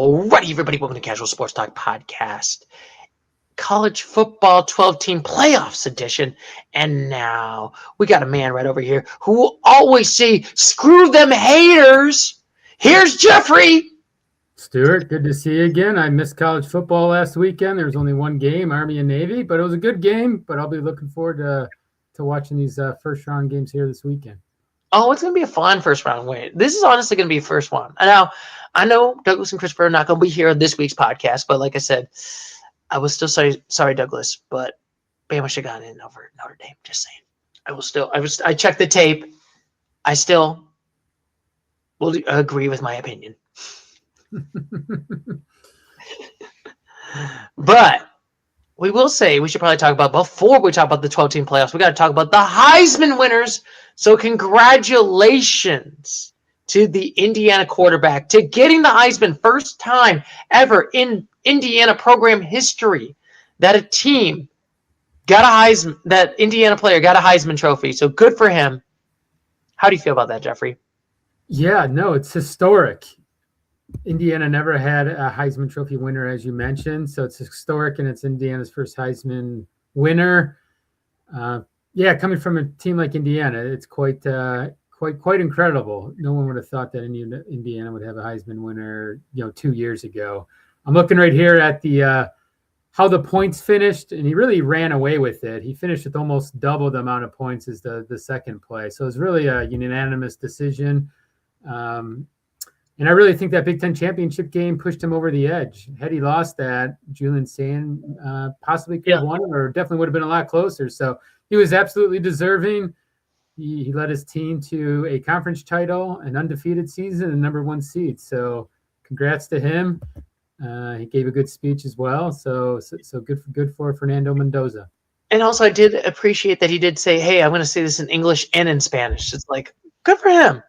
Alrighty, everybody, welcome to Casual Sports Talk Podcast, College Football 12-Team Playoffs Edition. And now we got a man right over here who will always say, screw them haters. Here's Jeffrey. Stuart, good to see you again. I missed college football last weekend. There was only one game, Army and Navy, but it was a good game. But I'll be looking forward to watching these first-round games here this weekend. Oh, it's going to be a fun first-round win. This is honestly going to be a first one. Now, I know Douglas and Christopher are not going to be here on this week's podcast, but like I said, I was still sorry, Douglas, but Bama should have gotten in over Notre Dame. Just saying. I checked the tape. I still will agree with my opinion. But we will say we should probably talk about, before we talk about the 12-team playoffs, we got to talk about the Heisman winners. So congratulations to the Indiana quarterback to getting the Heisman, first time ever in Indiana program history that a team got a Heisman, that Indiana player got a Heisman Trophy. So good for him. How do you feel about that, Jeffrey? Yeah, no, it's historic. Indiana never had a Heisman Trophy winner, as you mentioned, so it's historic, and it's Indiana's first Heisman winner. Coming from a team like Indiana, it's quite incredible. No one would have thought that Indiana would have a Heisman winner, 2 years ago. I'm looking right here at the how the points finished, and he really ran away with it. He finished with almost double the amount of points as the second place, so it was really a unanimous decision. And I really think that Big Ten championship game pushed him over the edge. Had he lost that, Julian Sand possibly could have won it, or definitely would have been a lot closer. So he was absolutely deserving. He led his team to a conference title, an undefeated season, and number 1 seed. So congrats to him. He gave a good speech as well. So good for Fernando Mendoza. And also, I did appreciate that he did say, "Hey, I'm going to say this in English and in Spanish." It's like, good for him.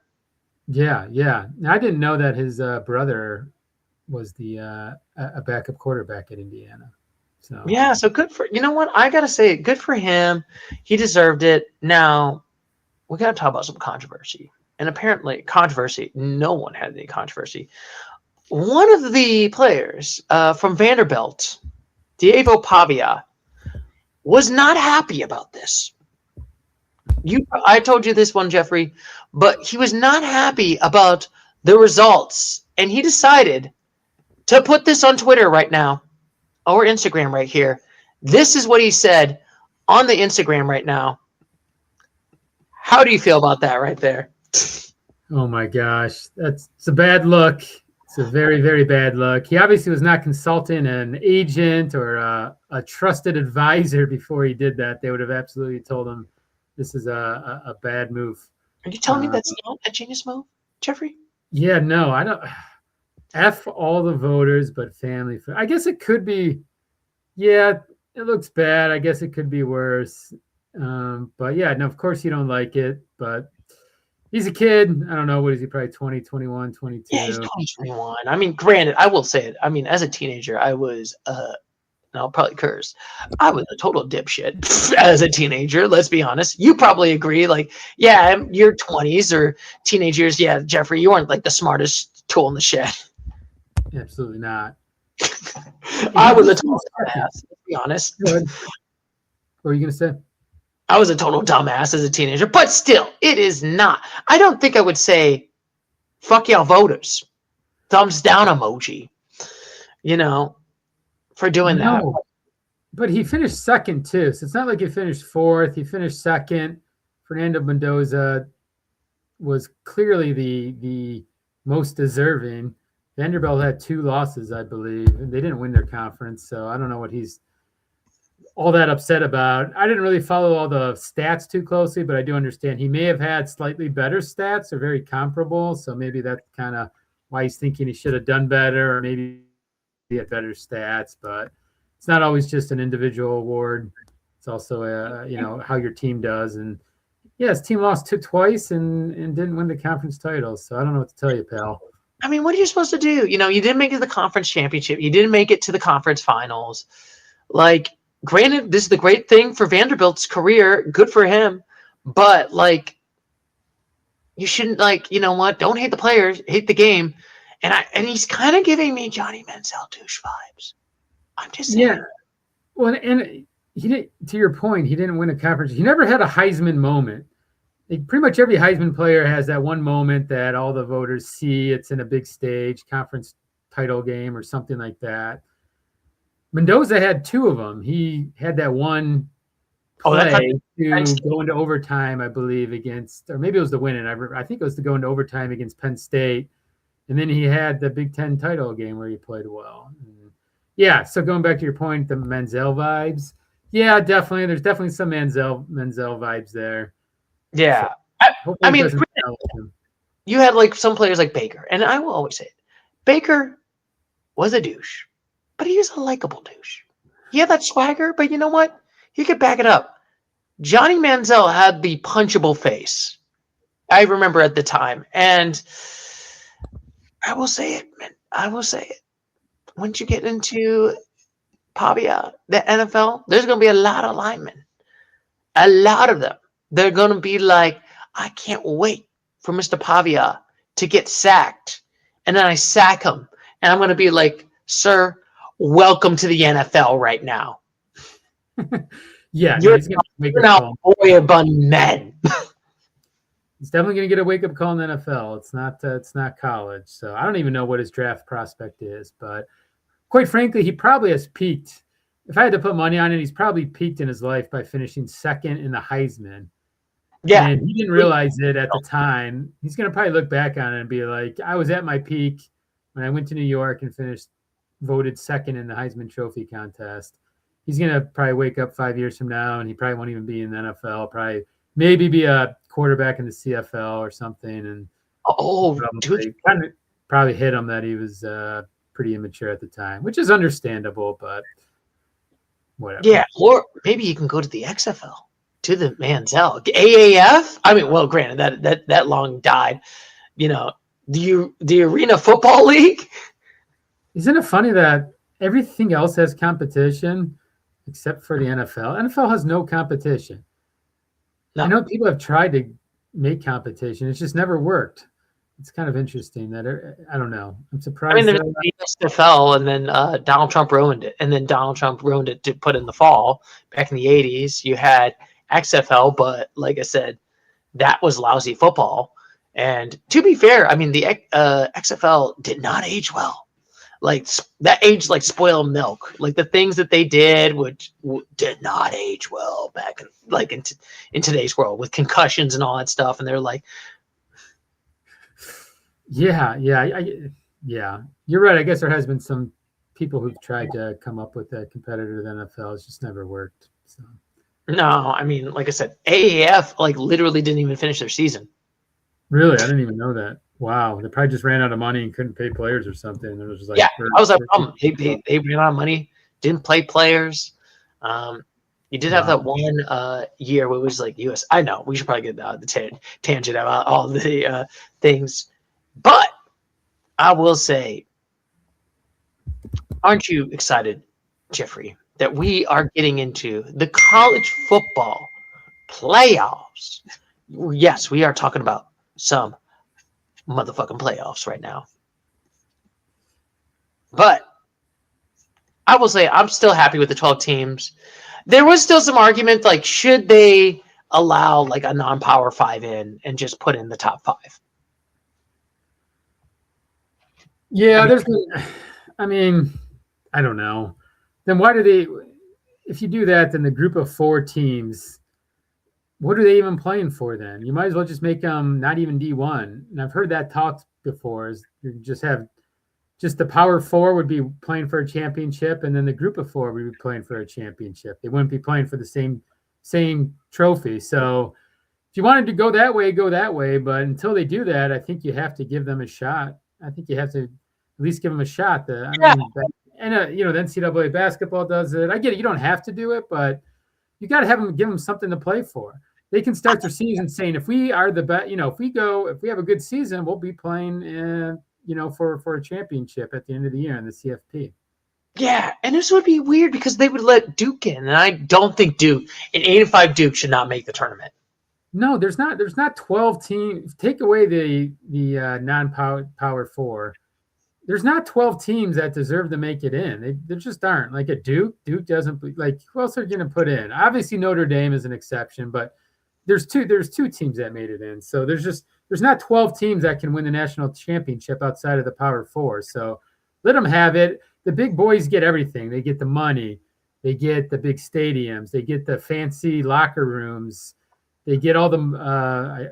Yeah. I didn't know that his brother was a backup quarterback at Indiana. So good for, you know what? I got to say, good for him. He deserved it. Now, we got to talk about some controversy. And apparently, no one had any controversy. One of the players from Vanderbilt, Diego Pavia, was not happy about this. I told you this one, Jeffrey, but he was not happy about the results, and he decided to put this on Twitter right now, or Instagram right here. This is what he said on the Instagram right now. How do you feel about that right there? Oh my gosh, it's a bad look. It's a very, very bad look. He obviously was not consulting an agent or a trusted advisor before he did that. They would have absolutely told him this is a bad move. Are you telling me that's not a genius move, Jeffrey? Yeah, no, I don't. F all the voters, but family. I guess it could be. Yeah, it looks bad. I guess it could be worse. But yeah, no, of course you don't like it. But he's a kid. I don't know. What is he? Probably 20, 21, 22. Yeah, he's 20, 21. I mean, granted, I will say it. I mean, as a teenager, I was and I'll probably curse, I was a total dipshit as a teenager. Let's be honest. You probably agree. Like, yeah, your 20s or teenage years. Yeah, Jeffrey, you weren't like the smartest tool in the shed. Absolutely not. I was a total dumbass, let's be honest. What were you going to say? I was a total dumbass as a teenager, but still, it is not. I don't think I would say, fuck y'all voters. Thumbs down emoji. For doing that. But he finished second too. So it's not like he finished fourth. He finished second. Fernando Mendoza was clearly the most deserving. Vanderbilt had 2 losses, I believe, and they didn't win their conference. So I don't know what he's all that upset about. I didn't really follow all the stats too closely, but I do understand he may have had slightly better stats or very comparable. So maybe that's kind of why he's thinking he should have done better, or maybe he had better stats. But it's not always just an individual award. It's also how your team does. And yeah, his team lost twice and didn't win the conference title. So I don't know what to tell you, pal. I mean, what are you supposed to do? You didn't make it to the conference championship. You didn't make it to the conference finals. Like, granted, this is the great thing for Vanderbilt's career. Good for him. But, you shouldn't, don't hate the players, hate the game. And he's kind of giving me Johnny Manziel douche vibes. I'm just saying. Yeah. Well, and he didn't. To your point, he didn't win a conference. He never had a Heisman moment. Like, pretty much every Heisman player has that one moment that all the voters see. It's in a big stage, conference title game or something like that. Mendoza had two of them. He had that one play to go into overtime, I believe, against, or maybe it was the win, and I think it was to go into overtime against Penn State. And then he had the Big Ten title game where he played well. And yeah, so going back to your point, the Manziel vibes. Yeah, definitely. There's definitely some Manziel vibes there. Yeah. So I mean, you had like some players like Baker, and I will always say it. Baker was a douche, but he was a likable douche. He had that swagger, but you know what? He could back it up. Johnny Manziel had the punchable face. I remember at the time, and I will say it, man. I will say it. Once you get into Pavia, the NFL, there's going to be a lot of linemen. A lot of them. They're going to be like, I can't wait for Mr. Pavia to get sacked. And then I sack him. And I'm going to be like, sir, welcome to the NFL right now. Yeah. You're now boy among men. He's definitely going to get a wake-up call in the NFL. It's not college. So I don't even know what his draft prospect is. But quite frankly, he probably has peaked. If I had to put money on it, he's probably peaked in his life by finishing second in the Heisman. Yeah. And he didn't realize it at the time. He's going to probably look back on it and be like, I was at my peak when I went to New York and voted second in the Heisman Trophy contest. He's going to probably wake up 5 years from now, and he probably won't even be in the NFL, maybe be a quarterback in the CFL or something. And probably hit him that he was pretty immature at the time, which is understandable, but whatever. Yeah, or maybe you can go to the XFL, to the Manziel. AAF? I mean, well, granted, that long died. You know, the Arena Football League? Isn't it funny that everything else has competition except for the NFL? NFL has no competition. No. I know people have tried to make competition. It's just never worked. It's kind of interesting that I don't know. I'm surprised. I mean, there's the XFL, and then Donald Trump ruined it. And then Donald Trump ruined it to put in the fall. Back in the 80s, you had XFL, but like I said, that was lousy football. And to be fair, I mean, the XFL did not age well. Like, that aged like spoiled milk. Like, the things that they did did not age well back in today's world with concussions and all that stuff. And they're like, yeah. You're right. I guess there has been some people who've tried to come up with a competitor to the NFL. It's just never worked. So. No, I mean, like I said, AAF like literally didn't even finish their season. Really? I didn't even know that. Wow. They probably just ran out of money and couldn't pay players or something. And it was just like, yeah, that was a problem. They ran out of money, didn't play players. You did have that one year where it was like US. I know we should probably get the tangent about all the things. But I will say, aren't you excited, Jeffrey, that we are getting into the college football playoffs? Yes, we are talking about some motherfucking playoffs right now. But I will say I'm still happy with the 12 teams. There was still some argument, like, should they allow like a non-power 5 in and just put in the top 5? Yeah, I don't know. Then why do they, if you do that, then the group of 4 teams, what are they even playing for then? You might as well just make them not even D1. And I've heard that talked before, is you just the power 4 would be playing for a championship, and then the group of 4 would be playing for a championship. They wouldn't be playing for the same trophy. So if you wanted to go that way, but until they do that, I think you have to give them a shot. I think you have to at least give them a shot. The NCAA basketball does it. I get it. You don't have to do it, but you got to give them something to play for. They can start their season saying, if we are the best, if we have a good season, we'll be playing, for a championship at the end of the year in the CFP. Yeah, and this would be weird because they would let Duke in, and I don't think an 8-5 Duke should not make the tournament. No, there's not 12 teams. Take away the non-power 4. there's not 12 teams that deserve to make it in. There just aren't. Like a Duke. Duke doesn't like. Who else are going to put in? Obviously, Notre Dame is an exception, but there's two teams that made it in. So there's not 12 teams that can win the national championship outside of the Power Four. So let them have it. The big boys get everything. They get the money. They get the big stadiums. They get the fancy locker rooms. They get all the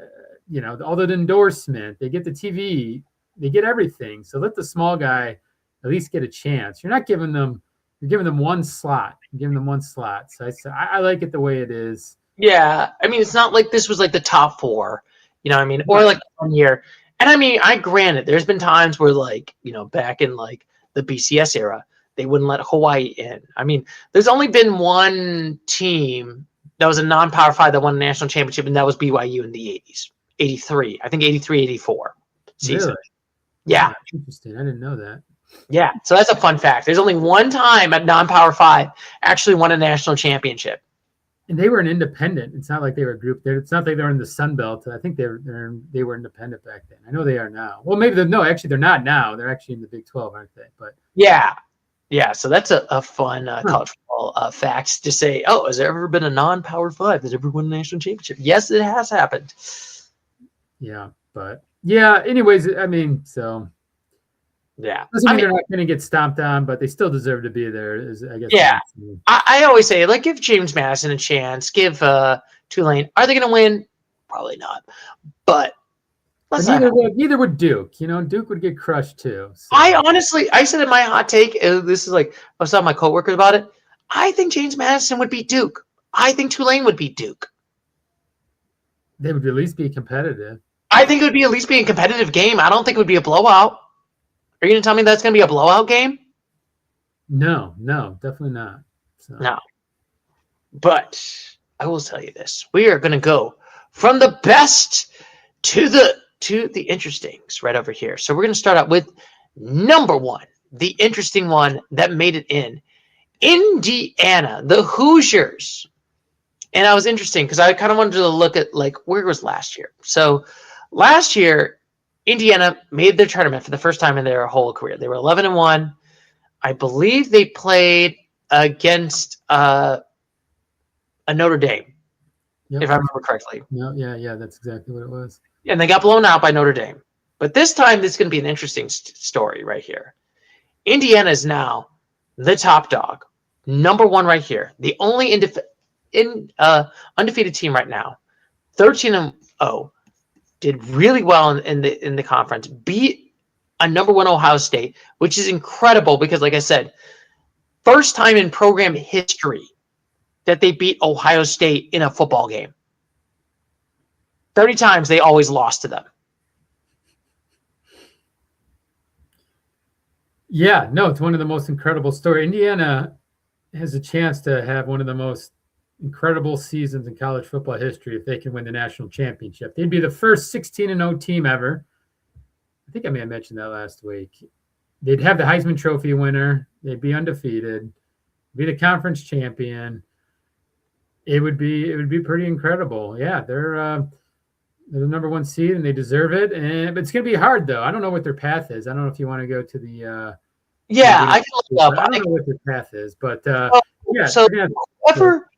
all the endorsement. They get the TV. They get everything. So let the small guy at least get a chance. You're giving them one slot. You're giving them one slot. So I like it the way it is. Yeah, I mean, it's not like this was like the top four, you know what I mean? Or like 1 year. And I mean, I granted, there's been times where like, back in like the BCS era, they wouldn't let Hawaii in. I mean, there's only been one team that was a non-Power 5 that won a national championship, and that was BYU in the 80s. 83. I think 83, 84 season. Really? Yeah. Oh, interesting. I didn't know that. Yeah. So that's a fun fact. There's only one time a non-Power 5 actually won a national championship. And they were an independent. It's not like they were a group. It's not like they were in the Sun Belt. I think they were independent back then. I know they are now. Well, maybe actually they're not now. They're actually in the Big 12, aren't they? But yeah. So that's a fun college football fact to say. Oh, has there ever been a non-Power 5 that's ever won a national championship? Yes, it has happened. Yeah, but yeah. Anyways, I mean, so yeah, doesn't mean they're not going to get stomped on, but they still deserve to be there. I guess. Yeah, I always say, like, give James Madison a chance. Give Tulane. Are they going to win? Probably not. But neither would Duke. Duke would get crushed too. So. I said in my hot take, this is like I was talking to my coworkers about it. I think James Madison would beat Duke. I think Tulane would beat Duke. They would at least be competitive. I think it would be at least be a competitive game. I don't think it would be a blowout. Are you going to tell me that's going to be a blowout game? No, definitely not. So. No. But I will tell you this. We are going to go from the best to the interestings right over here. So we're going to start out with number one, the interesting one that made it in. Indiana, the Hoosiers. And I was interesting because I kind of wanted to look at like where was last year. So last year, Indiana made their tournament for the first time in their whole career. They were 11-1. I believe they played against a Notre Dame, if I remember correctly. No, yeah, that's exactly what it was. And they got blown out by Notre Dame. But this time, this is going to be an interesting story right here. Indiana is now the top dog, number one right here. The only undefeated team right now, 13-0. Did really well in the conference, beat a number one Ohio State, which is incredible because, like I said, first time in program history that they beat Ohio State in a football game. 30 times they always lost to them. Yeah, no, it's one of the most incredible stories. Indiana has a chance to have one of the most incredible seasons in college football history if they can win the national championship. They'd be the first 16-0 team ever. I think I may have mentioned that last week. They'd have the Heisman Trophy winner. They'd be undefeated. Be the conference champion. It would be pretty incredible. Yeah, they're the number one seed and they deserve it. But it's going to be hard though. I don't know what their path is. I don't know if you want to go to the. I can look it up. I don't know what their path is, but yeah. So whoever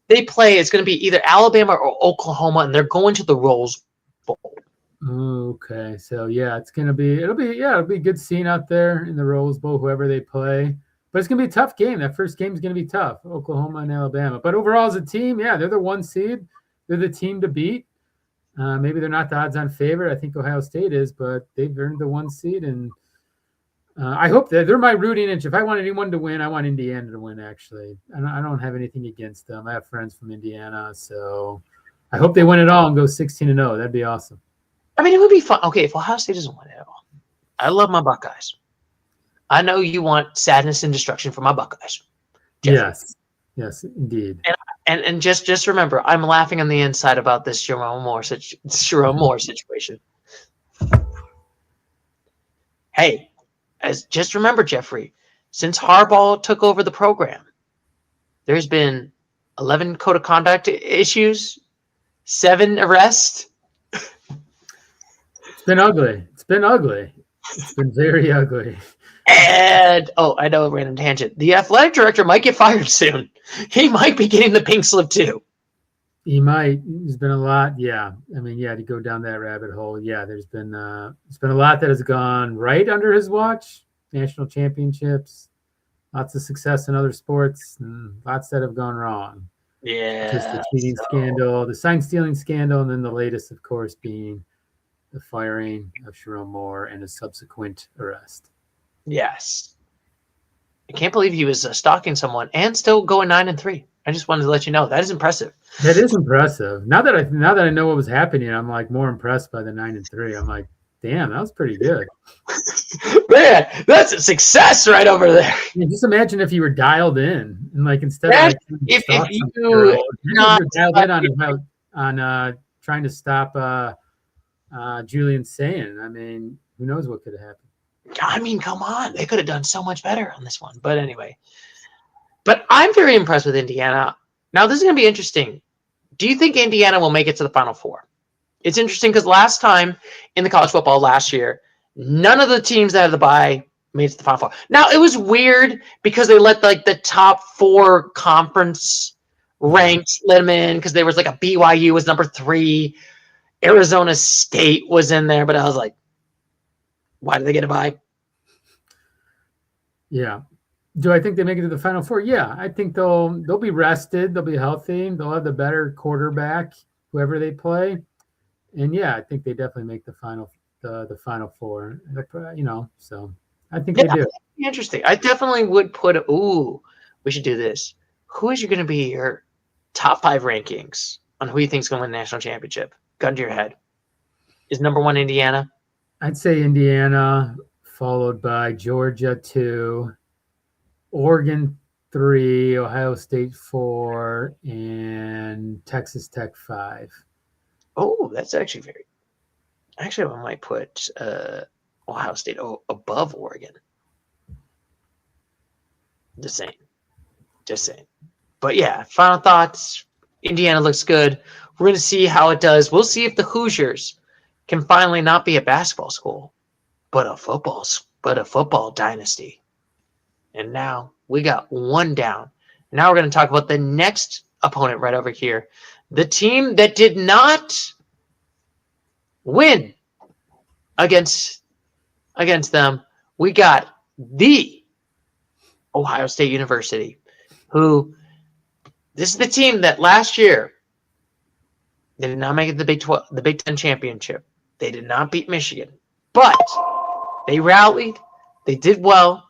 they play, it's going to be either Alabama or Oklahoma, and they're going to the Rose Bowl. Okay, so yeah, it'll be a good scene out there in the Rose Bowl, whoever they play. But it's going to be a tough game. That first game is going to be tough, Oklahoma and Alabama. But overall, as a team, yeah, they're the one seed. They're the team to beat. Maybe they're not the odds-on favorite. I think Ohio State is, but they've earned the one seed, and I hope that they're my rooting interest. If I want anyone to win, I want Indiana to win, actually. I don't have anything against them. I have friends from Indiana, so I hope they win it all and go 16-0. That'd be awesome. I mean, it would be fun. Okay, if Ohio State doesn't win it all, I love my Buckeyes. I know you want sadness and destruction for my Buckeyes. Jeffrey. Yes, indeed. And just remember, I'm laughing on the inside about this Jerome Moore situation. Hey. Just remember, Jeffrey, since Harbaugh took over the program, there's been 11 code of conduct issues, 7 arrests. It's been ugly. It's been very ugly. And I know a random tangent. The athletic director might get fired soon. He might be getting the pink slip too. He might. There's been a lot. Yeah. I mean, yeah, to go down that rabbit hole. Yeah, there's been a lot that has gone right under his watch. National championships, lots of success in other sports, and lots that have gone wrong. Just the Yeah. cheating scandal, the sign stealing scandal, and then the latest, of course, being the firing of Sharon Moore and his subsequent arrest. Yes. I can't believe he was stalking someone and still going 9-3. I just wanted to let you know that is impressive. That is impressive. Now that I know what was happening, I'm like more impressed by the 9-3. I'm like, damn, that was pretty good. Man, that's a success right over there. Yeah, just imagine if you were dialed in and like instead of like if you you're dialed in on trying to stop Julian Sand. I mean, who knows what could have happened? I mean, come on, they could have done so much better on this one. But anyway, but I'm very impressed with Indiana. Now this is going to be interesting. Do you think Indiana will make it to the Final Four? It's interesting because last time in the college football last year, none of the teams that had the bye made it to the Final Four. Now it was weird because they let like the top 4 conference ranked let them in because there was like a BYU was number 3, Arizona State was in there, but I was like, why did they get a bye? Yeah. Do I think they make it to the Final Four? Yeah, I think they'll be rested, they'll be healthy, they'll have the better quarterback, whoever they play, and yeah, I think they definitely make the Final Four. You know, so I think they do. Interesting. I definitely would put. We should do this. Who is going to be your top 5 rankings on who you think is going to win the national championship? Gun to your head. Is number 1 Indiana? I'd say Indiana, followed by Georgia 2, Oregon 3, Ohio State 4, and Texas Tech 5. Oh, that's actually very. Actually, I might put Ohio State above Oregon. Just saying. But yeah, final thoughts. Indiana looks good. We're going to see how it does. We'll see if the Hoosiers can finally not be a basketball school, but a football dynasty. And now we got one down. Now we're going to talk about the next opponent right over here. The team that did not win against them. We got the Ohio State University, who this is the team that last year they did not make it to the Big Ten championship. They did not beat Michigan, but they rallied, they did well,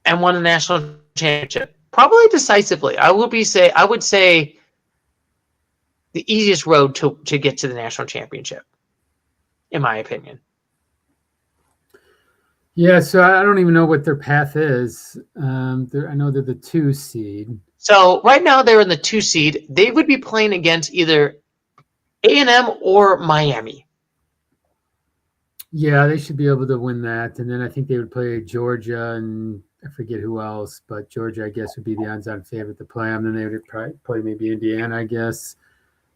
and won a national championship, probably decisively. I would say the easiest road to get to the national championship, in my opinion. Yeah, so I don't even know what their path is. I know they're the 2 seed. So right now they're in the 2 seed. They would be playing against either A&M or Miami. Yeah, they should be able to win that. And then I think they would play Georgia and I forget who else, but Georgia, I guess, would be the odds-on favorite to play them. Then they would probably play maybe Indiana, I guess.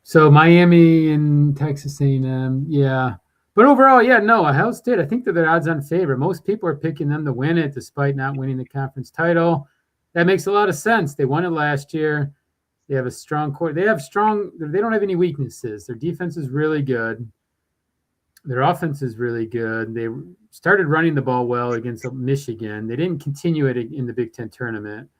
So Miami and Texas A&M, yeah. But overall, yeah, no, Ohio State, I think they're the odds-on favorite. Most people are picking them to win it despite not winning the conference title. That makes a lot of sense. They won it last year. They have a strong core. They don't have any weaknesses. Their defense is really good. Their offense is really good. They started running the ball well against Michigan. They didn't continue it in the Big Ten tournament,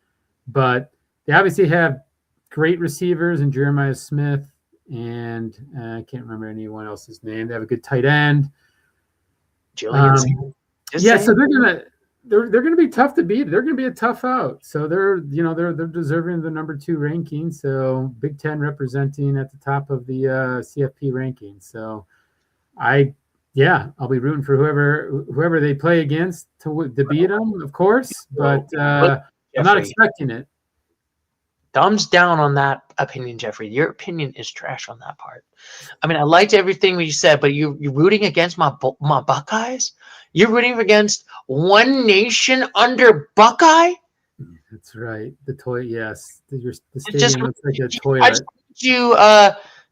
but they obviously have great receivers in Jeremiah Smith and I can't remember anyone else's name. They have a good tight end. So they're gonna be tough to beat. They're gonna be a tough out. So they're deserving of the number 2 ranking. So Big Ten representing at the top of the CFP ranking. So I'll be rooting for whoever they play against to beat them, of course. But I'm not expecting it. Thumbs down on that opinion, Jeffrey. Your opinion is trash on that part. I mean, I liked everything you said, but you're rooting against my Buckeyes? You're rooting against one nation under Buckeye? That's right. The toilet, yes. The stadium looks like a toilet.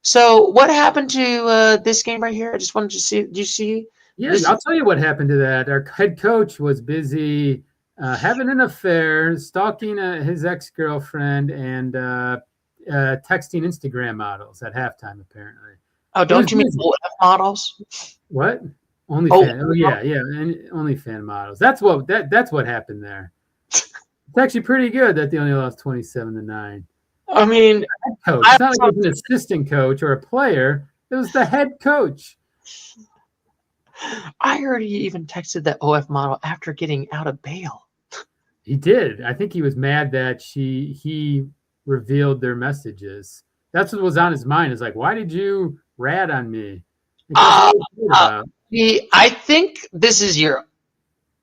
So what happened to this game right here? I just wanted to see. Do you see Yeah, I'll tell you what happened to that. Our head coach was busy having an affair, stalking his ex-girlfriend, and texting Instagram models at halftime, apparently. Oh, He was don't you mean busy. OF models? What? Oh, OnlyFan. Oh yeah, yeah. And OnlyFan models. That's what happened there. It's actually pretty good that they only lost 27-9. I mean, Head coach. It's not like it was an assistant coach or a player. It was the head coach. I heard he even texted that OF model after getting out of bail. He did. I think he was mad that he revealed their messages. That's what was on his mind. Is like, why did you rat on me? I think this is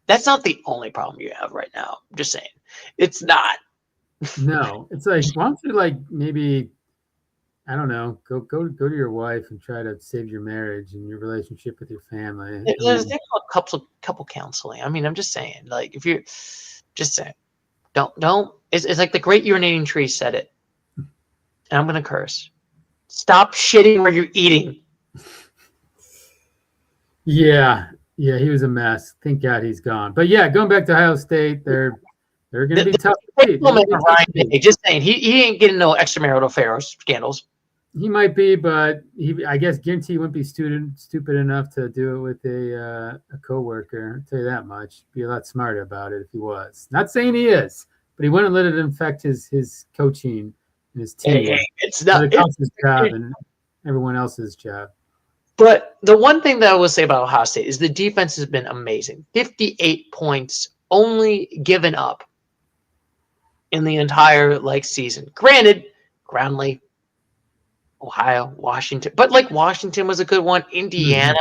that's not the only problem you have right now. I'm just saying. It's not. No, it's like, why don't you like maybe, I don't know, go to your wife and try to save your marriage and your relationship with your family. There's couple counseling. I mean, I'm just saying, like, if you're just saying, don't. It's like the great urinating tree said it. And I'm gonna curse. Stop shitting where you're eating. Yeah, he was a mess. Thank God he's gone. But yeah, going back to Ohio State, they're going to be tough. Just saying, he ain't getting no extramarital affair or scandals. He might be, but I guess guarantee he wouldn't be stupid enough to do it with a coworker. I'll tell you that much. Be a lot smarter about it if he was. Not saying he is, but he wouldn't let it affect his coaching and his team. Hey, it's not his job and everyone else's job. But the one thing that I will say about Ohio State is the defense has been amazing. 58 points only given up in the entire season. Granted, Groundley, Ohio, Washington, but Washington was a good one. Indiana,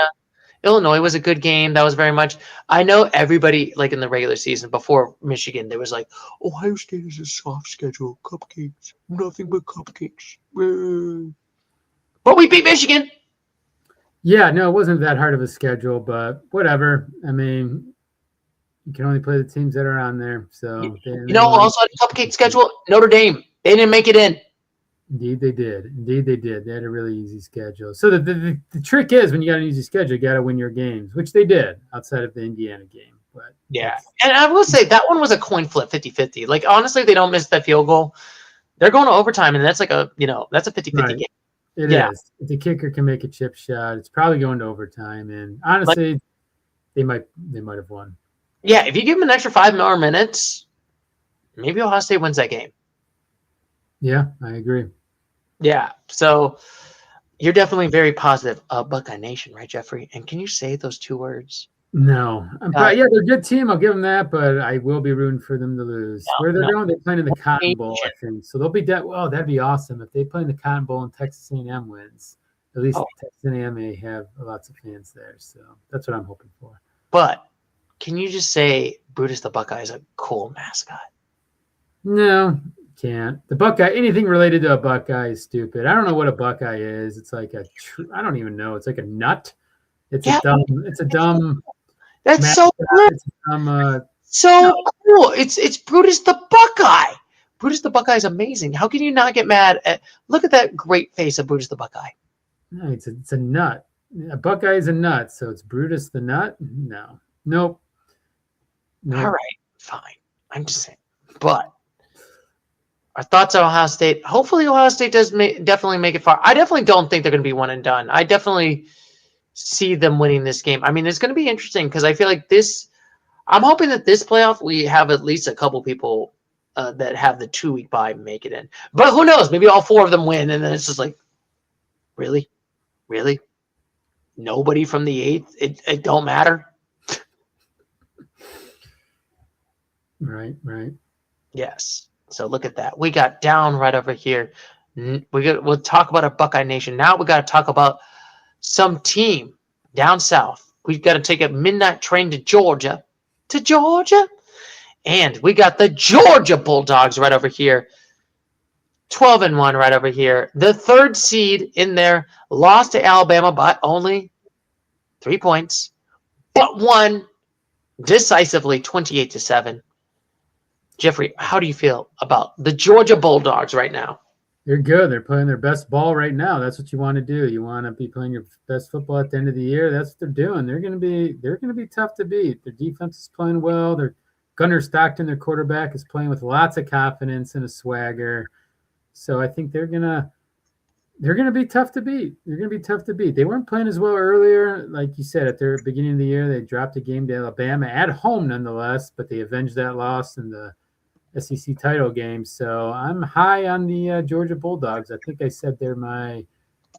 Illinois was a good game. That was very much. I know everybody in the regular season before Michigan, there was Ohio State is a soft schedule, cupcakes, nothing but cupcakes. But we beat Michigan. Yeah, no, it wasn't that hard of a schedule, but whatever. I mean, you can only play the teams that are on there. So also had a cupcake schedule. Notre Dame, they didn't make it in. Indeed, they did. They had a really easy schedule. So the trick is when you got an easy schedule, you got to win your games, which they did outside of the Indiana game. But yeah, and I will say that one was a coin flip, 50-50. Honestly, if they don't miss that field goal, they're going to overtime, and that's that's a 50-50 game. It is. If the kicker can make a chip shot, it's probably going to overtime. And honestly, they might have won. Yeah, if you give them an extra 5 more minutes, maybe Ohio State wins that game. Yeah, I agree. Yeah, so you're definitely very positive. Buckeye Nation, right, Jeffrey? And can you say those 2 words? No. They're a good team. I'll give them that, but I will be rooting for them to lose. Where they're going, they're playing in the Cotton Bowl, I think. So they'll be well, that'd be awesome if they play in the Cotton Bowl and Texas A&M wins. At least Texas A&M may have lots of fans there. So that's what I'm hoping for. But can you just say Brutus the Buckeye is a cool mascot? No, can't. The Buckeye, anything related to a Buckeye is stupid. I don't know what a Buckeye is. It's like I don't even know. It's like a nut. It's a dumb. That's so cool. Cool. It's Brutus the Buckeye. Brutus the Buckeye is amazing. How can you not get mad at? Look at that great face of Brutus the Buckeye. No, it's a nut. A Buckeye is a nut, so it's Brutus the nut. No, nope. All right, fine. I'm just saying. But our thoughts on Ohio State. Hopefully, Ohio State does definitely make it far. I definitely don't think they're going to be one and done. I definitely see them winning this game. I mean, it's going to be interesting because I feel like this. I'm hoping that this playoff we have at least a couple people that have the 2-week bye make it in. But who knows? Maybe all 4 of them win, and then it's just really, nobody from the 8th. It don't matter. Right. Yes. So look at that. We got down right over here. We'll talk about our Buckeye Nation. Now we got to talk about some team down south. We've got to take a midnight train to Georgia. And we got the Georgia Bulldogs right over here. 12-1 right over here. The 3rd seed in there. Lost to Alabama by only 3 points. But won decisively 28-7. Jeffrey, how do you feel about the Georgia Bulldogs right now? They're good. They're playing their best ball right now. That's what you want to do. You want to be playing your best football at the end of the year. That's what they're doing. They're gonna be tough to beat. Their defense is playing well. Their Gunnar Stockton, their quarterback, is playing with lots of confidence and a swagger. So I think they're gonna be tough to beat. They're gonna be tough to beat. They weren't playing as well earlier, like you said, at their beginning of the year. They dropped a game to Alabama at home, nonetheless, but they avenged that loss in the SEC title game. So I'm high on the Georgia Bulldogs. I think I said they're my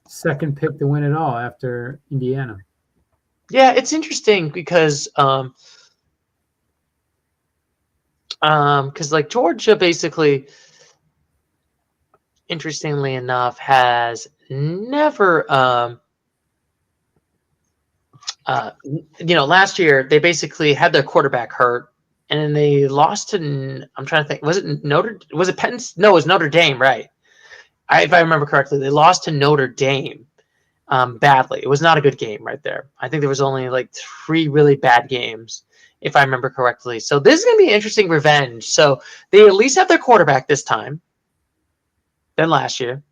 second pick to win it all after Indiana. Yeah, it's interesting because like Georgia basically, interestingly enough, has never last year they basically had their quarterback hurt, and then they lost to. I'm trying to think. Was it Penn? No, it was Notre Dame, right? If I remember correctly, they lost to Notre Dame badly. It was not a good game right there. I think there was only like 3 really bad games, if I remember correctly. So this is going to be interesting revenge. So they at least have their quarterback this time than last year.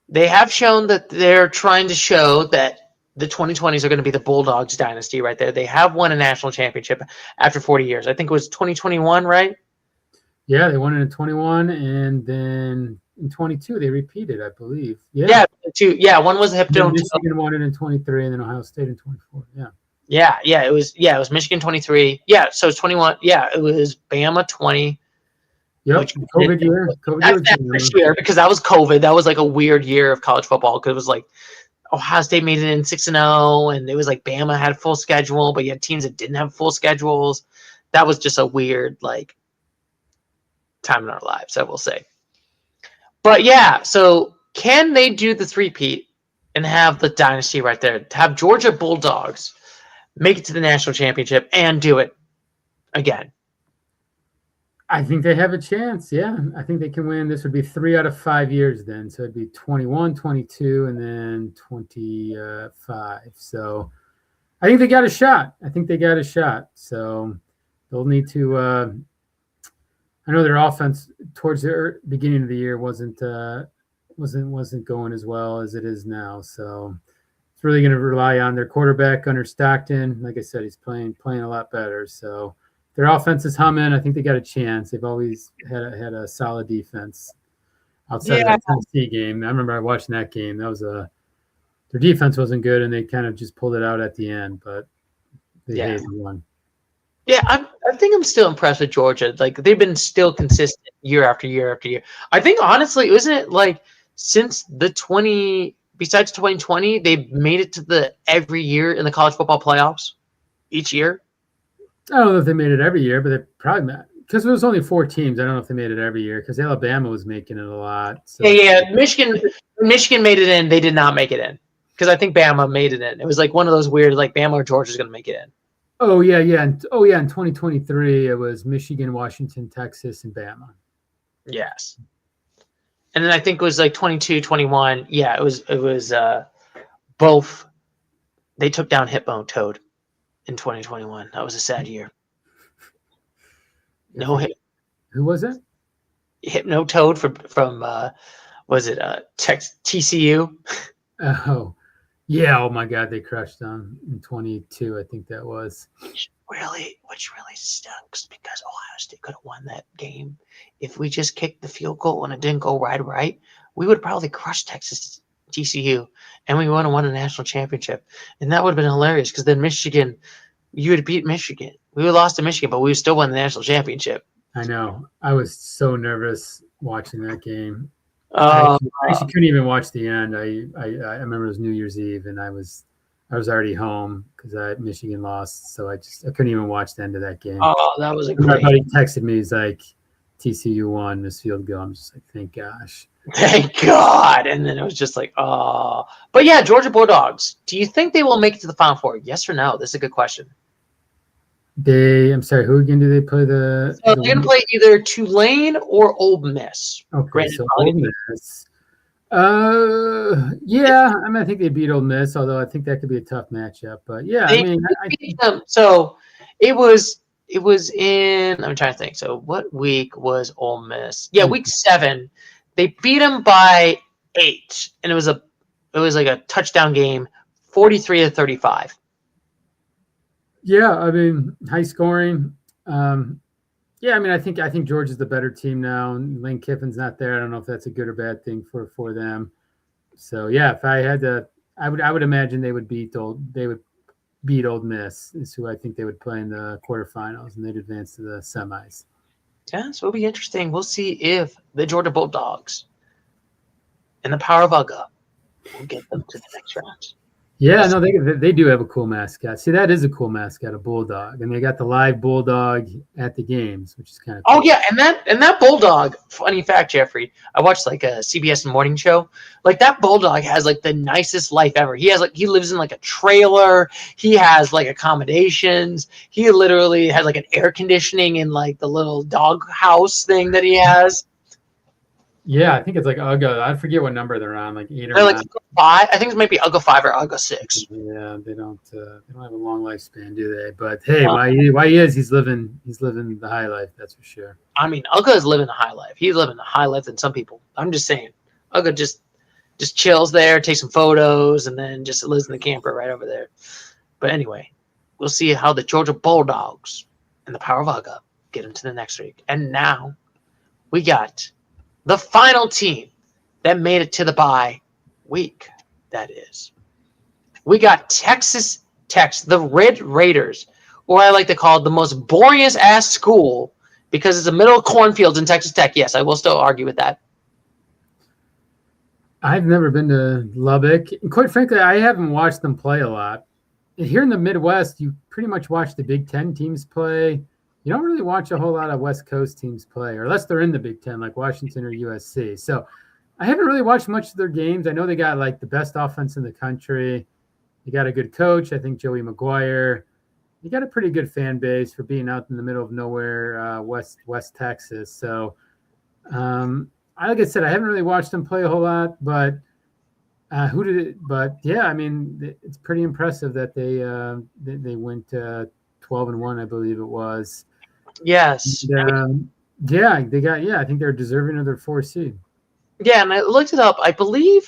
They have shown that they're trying to show that the 2020s are going to be the Bulldogs dynasty right there. They have won a national championship after 40 years. I think it was 2021, right? Yeah, they won it in 21, and then in 22 they repeated, I believe. Yeah, one was a hip dome. Michigan won it in 23, and then Ohio State in 24. Yeah, it was Michigan 23. Yeah, so it's 21. Yeah, it was Bama 20. Yep, COVID year. That's this year because that was COVID. That was like a weird year of college football because it was like Ohio State made it in 6-0, and it was like Bama had a full schedule, but you had teams that didn't have full schedules. That was just a weird like time in our lives, I will say. But yeah, so can they do the three-peat and have the dynasty right there? To have Georgia Bulldogs make it to the national championship and do it again? I think they have a chance. Yeah, I think they can win. This would be 3 out of 5 years then. So it'd be 21, 22, and then 25. So I think they got a shot. So they'll need to. I know their offense towards the beginning of the year wasn't going as well as it is now. So it's really going to rely on their quarterback, Gunnar Stockton. Like I said, he's playing a lot better. So their offense is humming. I think they got a chance. They've always had a solid defense outside of that Tennessee game. I remember watching that game. That was their defense wasn't good, and they kind of just pulled it out at the end. But they won. Yeah, I think I'm still impressed with Georgia. Like they've been still consistent year after year after year. I think honestly, isn't it like since besides 2020, they've made it to every year in the college football playoffs each year? I don't know if they made it every year, but they probably because there was only 4 teams. I don't know if they made it every year because Alabama was making it a lot. So. Yeah. Michigan made it in. They did not make it in because I think Bama made it in. It was like one of those weird like Bama or Georgia's going to make it in. Oh yeah. In 2023, it was Michigan, Washington, Texas, and Bama. Yes. And then I think it was like 22, 21. Yeah, it was both. They took down Hippo Toad in 2021. That was a sad year. No hit. Who was it? Hypno Toad from was it TCU? Oh, yeah. Oh my God, they crushed them in 22. I think that was. Which really stinks because Ohio State could have won that game if we just kicked the field goal and it didn't go right. We would probably crush Texas TCU and we would have won a national championship, and that would have been hilarious because then Michigan. You would beat Michigan. We would have lost to Michigan, but we would still won the national championship. I know. I was so nervous watching that game. I actually couldn't even watch the end. I remember it was New Year's Eve, and I was already home because Michigan lost, so I couldn't even watch the end of that game. Oh, that was a great. My buddy texted me. He's like, "TCU won this field goal." I'm just like, "Thank gosh." Thank God. And then it was just like, oh. But yeah, Georgia Bulldogs. Do you think they will make it to the Final Four? Yes or no? This is a good question. I'm sorry, who again do they play So they're going to play either Tulane or Ole Miss. Okay, so Ole Miss. Yeah, I mean, I think they beat Ole Miss, although I think that could be a tough matchup. But yeah, they beat them. So it was It was in. I'm trying to think. So what week was Ole Miss? Yeah, week 7. They beat them by 8, and it was like a touchdown game, 43-35. Yeah, I mean, high scoring. Yeah, I mean, I think Georgia's the better team now. And Lane Kiffin's not there. I don't know if that's a good or bad thing for them. So yeah, if I had to, I would imagine they would beat Ole Miss, is who I think they would play in the quarterfinals, and they'd advance to the semis. Yeah, so it'll be interesting. We'll see if the Georgia Bulldogs and the power of Uga will get them to the next round. Yeah, no, they do have a cool mascot. See, that is a cool mascot, a bulldog, and they got the live bulldog at the games, which is kind of cool. Oh yeah, and that bulldog. Funny fact, Jeffrey. I watched like a CBS morning show. Like that bulldog has like the nicest life ever. He lives in like a trailer. He has like accommodations. He literally has like an air conditioning in like the little dog house thing that he has. Yeah, I think it's like Uga. I forget what number they're on, like 8 or They're like 9. 5. I think it might be Uga 5 or Uga 6. Yeah, they don't have a long lifespan, do they? But hey, why he is, he's living the high life, that's for sure. I mean, Uga is living the high life. He's living the high life than some people. I'm just saying, Uga just chills there, takes some photos, and then just lives in the camper right over there. But anyway, we'll see how the Georgia Bulldogs and the power of Uga get into the next week. And now we got the final team that made it to the bye week. That is, we got Texas Tech, the Red Raiders, or I like to call it the most boringest ass school because it's the middle of cornfields in Texas Tech. Yes, I will still argue with that. I've never been to Lubbock. And quite frankly, I haven't watched them play a lot. Here in the Midwest, you pretty much watch the Big Ten teams play. You don't really watch a whole lot of West Coast teams play, or unless they're in the Big Ten, like Washington or USC. So I haven't really watched much of their games. I know they got like the best offense in the country. They got a good coach, I think Joey McGuire. You got a pretty good fan base for being out in the middle of nowhere, West Texas. So, like I said, I haven't really watched them play a whole lot, but yeah, I mean, it's pretty impressive that they went 12-1, I believe it was. Yes. And, I think they're deserving of their 4 seed. Yeah, and I looked it up. I believe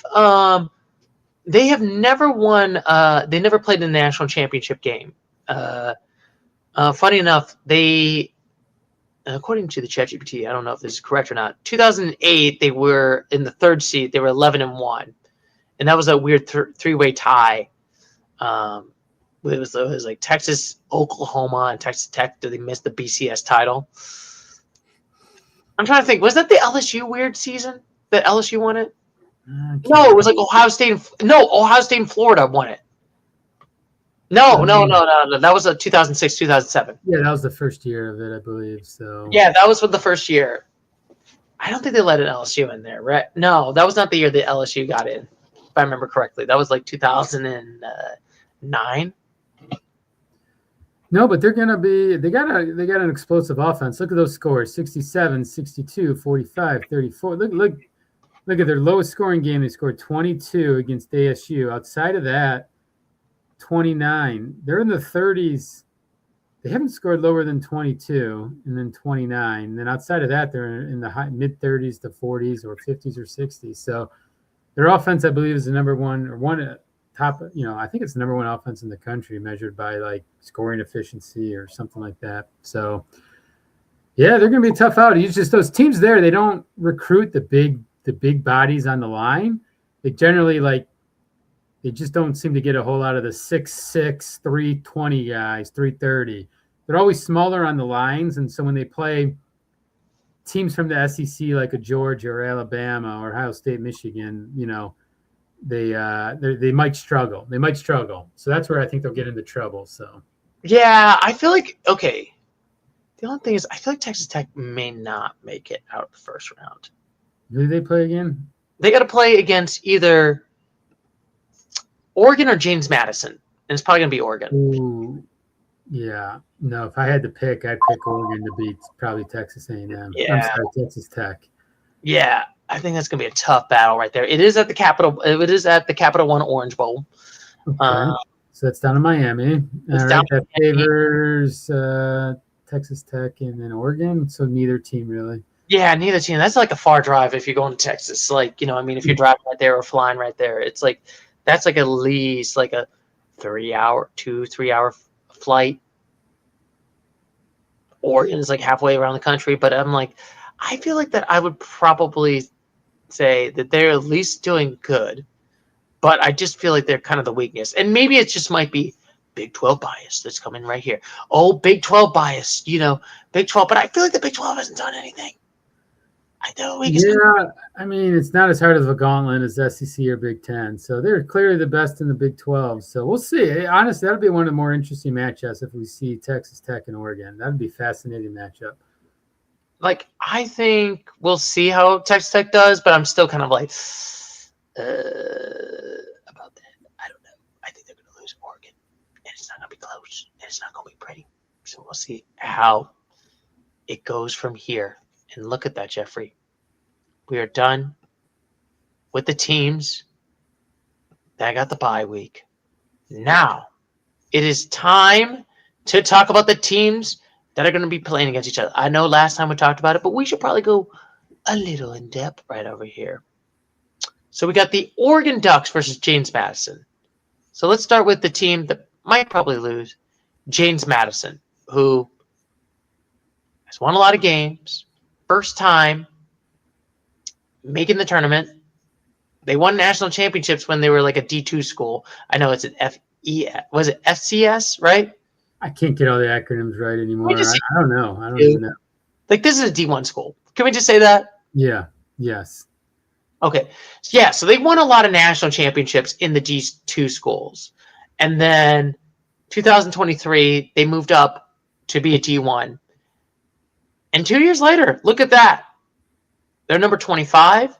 they have never won. They never played in the national championship game. Funny enough, they, according to the ChatGPT, I don't know if this is correct or not. 2008, they were in the 3rd seed. They were 11-1, and that was a weird 3-way tie. It was like Texas, Oklahoma, and Texas Tech. Did they miss the BCS title? I'm trying to think. Was that the LSU weird season that LSU won it? No, it was like Ohio State. No, Ohio State and Florida won it. No. That was a 2006, 2007. Yeah, that was the first year of it, I believe. So yeah, that was for the first year. I don't think they let an LSU in there, right? No, that was not the year that LSU got in, if I remember correctly. That was like 2009. No, but they're going to be – they got an explosive offense. Look at those scores, 67, 62, 45, 34. Look at their lowest scoring game. They scored 22 against ASU. Outside of that, 29. They're in the 30s. They haven't scored lower than 22 and then 29. And then outside of that, they're in the mid-30s to 40s or 50s or 60s. So their offense, I believe, is the number one or one top, I think it's the number 1 offense in the country measured by like scoring efficiency or something like that. So yeah, they're going to be tough out. It's just those teams there, they don't recruit the big bodies on the line. They generally they just don't seem to get a whole lot of the 6'6", 320 guys, 330. They're always smaller on the lines. And so when they play teams from the SEC like a Georgia or Alabama or Ohio State, Michigan, they might struggle. So that's where I think they'll get into trouble. So yeah, I feel like the only thing is I feel like Texas Tech may not make it out of the first round. Who do they play again? They got to play against either Oregon or James Madison, and it's probably gonna be Oregon. Ooh, yeah. No, if I had to pick, I'd pick Oregon to beat probably Texas A&M. Yeah. I'm sorry, Texas Tech. Yeah. I think that's going to be a tough battle right there. It is at the Capital One Orange Bowl. Okay. So that's down in Miami. All right, that favors Texas Tech and then Oregon. So neither team really. Yeah, neither team. That's like a far drive if you're going to Texas. Like, you know, I mean, if you're driving right there or flying right there, it's like that's like at least like a 3 hour flight. Oregon is like halfway around the country, but I'm like, I feel like that I would probably say that they're at least doing good, but I just feel like they're kind of the weakness. And maybe it just might be Big 12 bias that's coming right here. Oh, Big 12 bias, you know, Big 12. But I feel like the Big 12 hasn't done anything. Yeah, I mean, it's not as hard of a gauntlet as SEC or Big 10. So they're clearly the best in the Big 12. So we'll see. Honestly, that'll be one of the more interesting matchups if we see Texas Tech and Oregon. That'd be a fascinating matchup. Like, I think we'll see how Texas Tech does, but I'm still kind of like, about that. I don't know. I think they're going to lose Oregon, and it's not going to be close, and it's not going to be pretty. So we'll see how it goes from here. And look at that, Jeffrey. We are done with the teams that got the bye week. Now, it is time to talk about the teams that are going to be playing against each other. I know last time we talked about it, but we should probably go a little in depth right over here. So we got the Oregon Ducks versus James Madison. So let's start with the team that might probably lose, James Madison, who has won a lot of games. First time making the tournament. They won national championships when they were like a D2 school. I know it's an was it FCS, right? I can't get all the acronyms right anymore. I don't know. I don't even know. Like, this is a D1 school. Can we just say that? Yeah. Yes. Okay. Yeah, so they won a lot of national championships in the D2 schools. And then 2023, they moved up to be a D1. And 2 years later, look at that. They're number 25.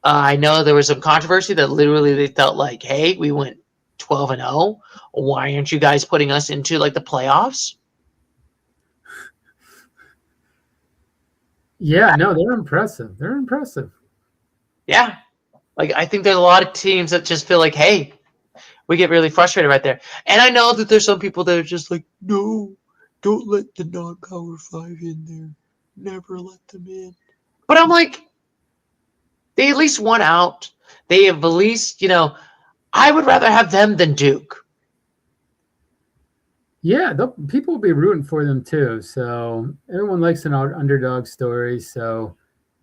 I know there was some controversy that literally they felt like, hey, we went 12-0. Why aren't you guys putting us into like the playoffs? Yeah, no, they're impressive. They're impressive. Yeah. Like, I think there's a lot of teams that just feel like, hey, we get really frustrated right there. And I know that there's some people that are just like, no, don't let the non-Power 5 in there. Never let them in. But I'm like, they at least won out. They have at least, you know, I would rather have them than Duke. Yeah, people will be rooting for them too. So everyone likes an underdog story. So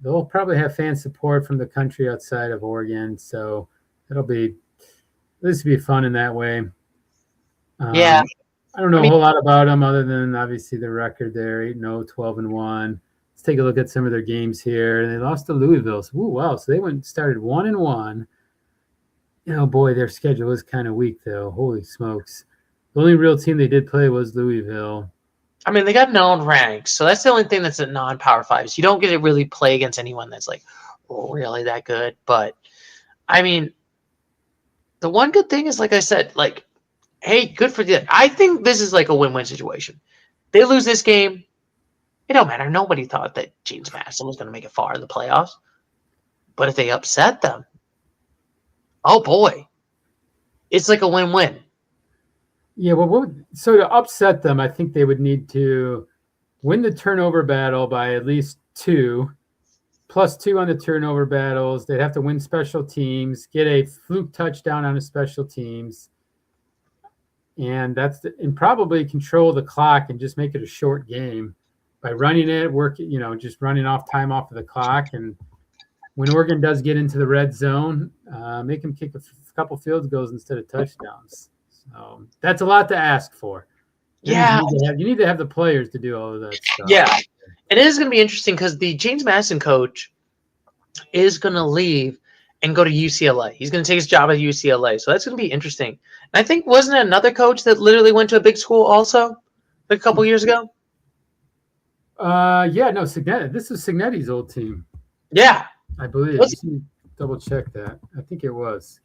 they'll probably have fan support from the country outside of Oregon. So this will be fun in that way. Yeah. I don't know a whole lot about them other than obviously the record there, 8-0, 12-1. Let's take a look at some of their games here. And they lost to Louisville. So, wow. So they started 1-1. Boy, their schedule is kind of weak though. Holy smokes. The only real team they did play was Louisville. I mean, they got known ranks, so that's the only thing that's a non-Power 5s. You don't get to really play against anyone that's like really that good. But I mean, the one good thing is, like I said, like, hey, good for them. I think this is like a win-win situation. They lose this game, it don't matter. Nobody thought that James Madison was going to make it far in the playoffs. But if they upset them, oh boy, it's like a win-win. Yeah, well, so to upset them, I think they would need to win the turnover battle by at least 2, +2 on the turnover battles. They'd have to win special teams, get a fluke touchdown on the special teams, and probably control the clock and just make it a short game by running it, just running off time off of the clock. And when Oregon does get into the red zone, make them kick a couple field goals instead of touchdowns. That's a lot to ask for. Yeah. You need to have the players to do all of that stuff. Yeah. And it is going to be interesting because the James Madison coach is going to leave and go to UCLA. He's going to take his job at UCLA. So that's going to be interesting. And I think, wasn't it another coach that literally went to a big school also like a couple years ago? Yeah, no, Signetti. This is Signetti's old team. Yeah. I believe. Double check that. I think it was.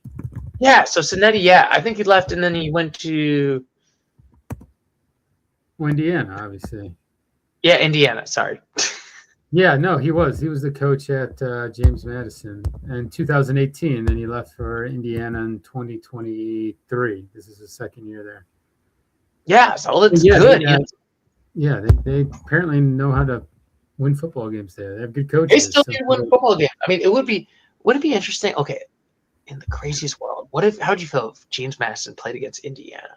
Yeah, so Signetti, yeah. I think he left and then he went to Indiana, obviously. Yeah, Indiana, sorry. Yeah, no, he was. He was the coach at James Madison in 2018. Then he left for Indiana in 2023. This is his second year there. Yeah, so it's good. Yeah. Yeah, they apparently know how to win football games there. They have good They coaches. still So do win a football game. I mean, would it be interesting? Okay, in the craziest world, how'd you feel if James Madison played against Indiana?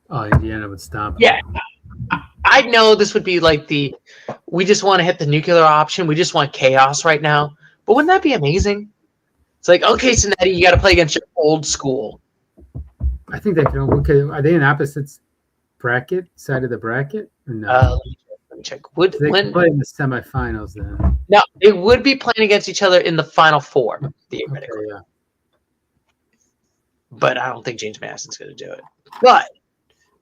Indiana would stomp Yeah, them. I know this would be like we just want to hit the nuclear option. We just want chaos right now. But wouldn't that be amazing? It's like, okay, Cincinnati, you got to play against your old school. I think they can. Okay, are they in opposite bracket side of the bracket or no? Let me check. Would So they can when play in the semifinals then. now they would be playing against each other in the Final Four Okay, theoretically, yeah. but I don't think James Madison's going to do it. But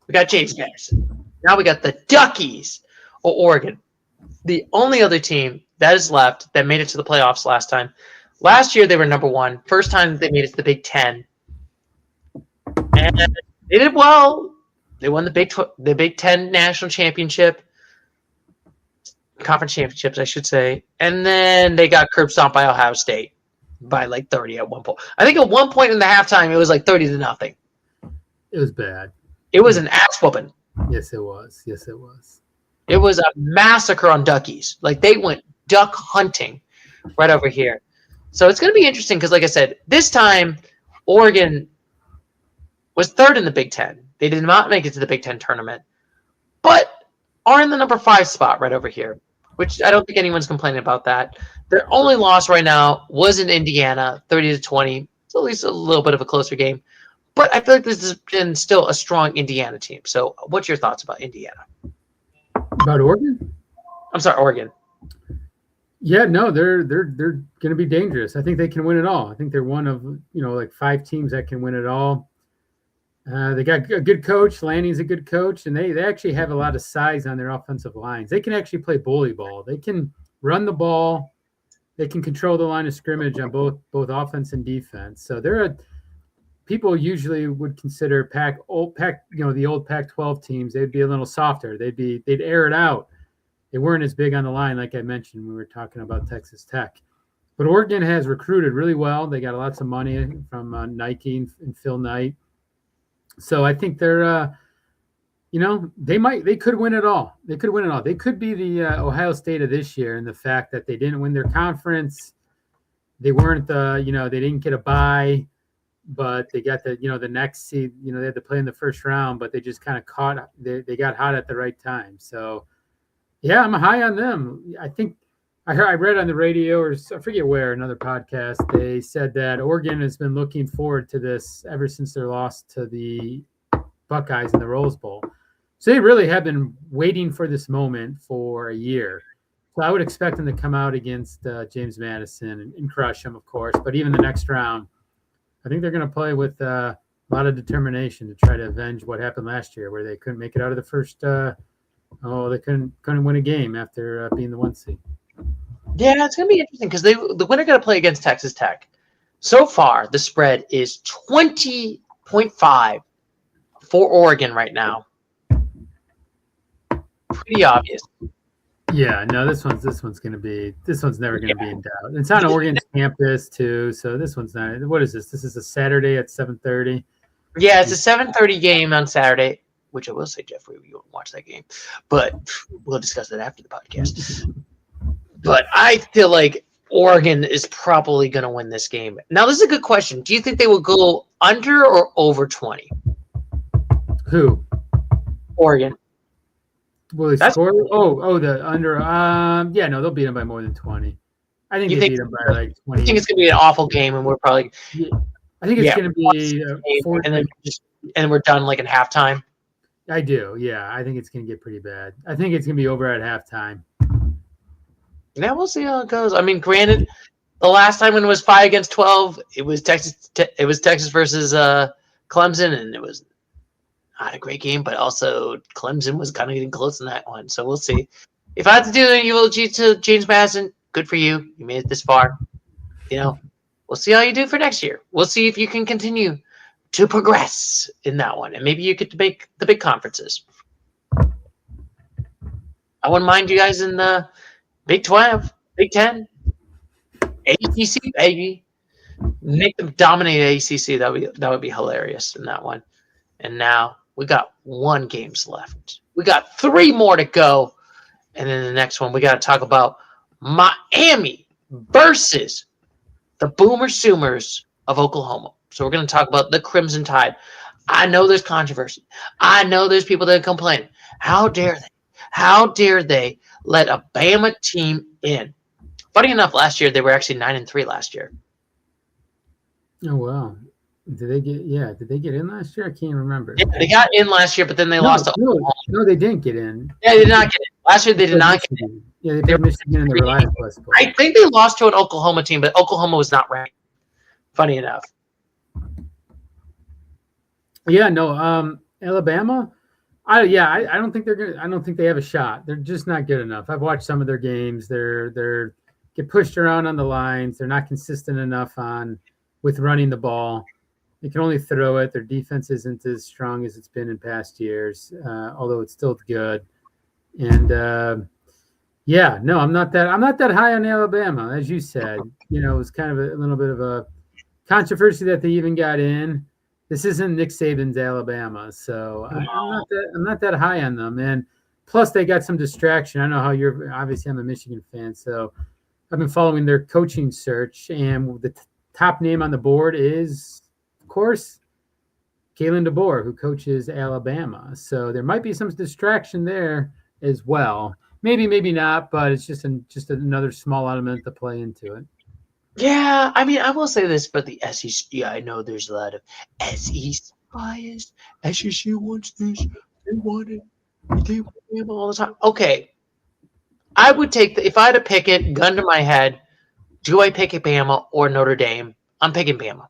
we got James Madison. Now we got the Duckies or Oregon, the only other team that is left that made it to the playoffs last time. Last year they were number one. First time they made it to the Big Ten, and they did well. They won the Big Ten national championship, conference championships, I should say, and then they got curb stomped by Ohio State by like 30 at one point. I think at one point in the halftime it was like 30-0. It was bad. It was an ass whooping. Yes, it was. Yes, it was. It was a massacre on duckies. Like they went duck hunting right over here. So it's going to be interesting because, like I said, this time Oregon was third in the Big Ten. They did not make it to the Big Ten tournament, but are in the number 5 spot right over here, which I don't think anyone's complaining about that. Their only loss right now was in Indiana, 30-20. It's at least a little bit of a closer game. But I feel like this has been still a strong Indiana team. So what's your thoughts about Indiana? About Oregon? I'm sorry, Oregon. Yeah, no, they're going to be dangerous. I think they can win it all. I think they're one of like 5 teams that can win it all. They got a good coach. Lanning's a good coach, and they actually have a lot of size on their offensive lines. They can actually play bully ball. They can run the ball. They can control the line of scrimmage on both offense and defense. So people usually would consider the old Pac-12 teams. They'd be a little softer. They'd air it out. They weren't as big on the line, like I mentioned when we were talking about Texas Tech. But Oregon has recruited really well. They got lots of money from Nike and Phil Knight. So I think they're, they could win it all. They could win it all. They could be the Ohio State of this year in the fact that they didn't win their conference. They weren't they didn't get a bye, but they got the next seed. They had to play in the first round, but they just kind of they got hot at the right time. So yeah, I'm high on them. I think I read on the radio or I forget where, another podcast, they said that Oregon has been looking forward to this ever since their loss to the Buckeyes in the Rose Bowl. So they really have been waiting for this moment for a year. So I would expect them to come out against James Madison and crush him, of course. But even the next round, I think they're going to play with a lot of determination to try to avenge what happened last year, where they couldn't make it out of the first. They couldn't win a game after being the 1 seed. Yeah, it's going to be interesting because the winner going to play against Texas Tech. So far, the spread is 20.5 for Oregon right now. Pretty obvious. Yeah, no, this one's never going to be in doubt. It's on Oregon's campus too, so this one's not. What is this? This is a Saturday at 7:30. Yeah, it's a 7:30 game on Saturday, which I will say, Jeffrey, you won't watch that game, but we'll discuss that after the podcast. But I feel like Oregon is probably going to win this game. Now, this is a good question. Do you think they will go under or over 20? Who? Oregon. Will they score? The under. Yeah, no, they'll beat them by more than 20. I think they beat them by like 20. I think it's going to be an awful game, and we're probably. Yeah, I think it's going to be and we're done like in halftime. I do. Yeah, I think it's going to get pretty bad. I think it's going to be over at halftime. Yeah, we'll see how it goes. I mean, granted, the last time when it was 5-12, it was Texas. It was Texas versus Clemson, and it was not a great game. But also, Clemson was kind of getting close in that one. So we'll see. If I have to do an eulogy to James Madison, good for you. You made it this far. We'll see how you do for next year. We'll see if you can continue to progress in that one, and maybe you get to make the big conferences. I wouldn't mind you guys in the Big 12, Big 10, ACC, baby. Make them dominate ACC. That would be hilarious in that one. And now we got 1 games left. We got 3 more to go. And then the next one, we got to talk about Miami versus the Boomer Soomers of Oklahoma. So we're going to talk about the Crimson Tide. I know there's controversy. I know there's people that complain. How dare they? How dare they let a Bama team in? Funny enough, last year they were actually 9-3 last year. Oh wow! Did they get in last year? I can't remember. Yeah, they got in last year, but then they lost to Oklahoma. No, they didn't get in. Yeah, they did not get in. Last year they did not get in. Yeah, they played Michigan in the Reliance West Bowl. I think they lost to an Oklahoma team, but Oklahoma was not ranked. Funny enough. Yeah, no. Alabama. I don't think they're gonna. I don't think they have a shot. They're just not good enough. I've watched some of their games. They're get pushed around on the lines. They're not consistent enough with running the ball. They can only throw it. Their defense isn't as strong as it's been in past years, although it's still good. And I'm not that high on Alabama, as you said. You know, it was kind of a little bit of a controversy that they even got in. This isn't Nick Saban's Alabama, so I'm not that high on them. And plus, they got some distraction. I know how you're. Obviously, I'm a Michigan fan, so I've been following their coaching search, and the top name on the board is, of course, Kalen DeBoer, who coaches Alabama. So there might be some distraction there as well. Maybe not, but it's just another small element to play into it. Yeah, I mean, I will say this, but the SEC, I know there's a lot of SEC bias. SEC wants this. They want it. They want them all the time. Okay. I would take if I had to pick it, gun to my head, do I pick Bama or Notre Dame? I'm picking Bama.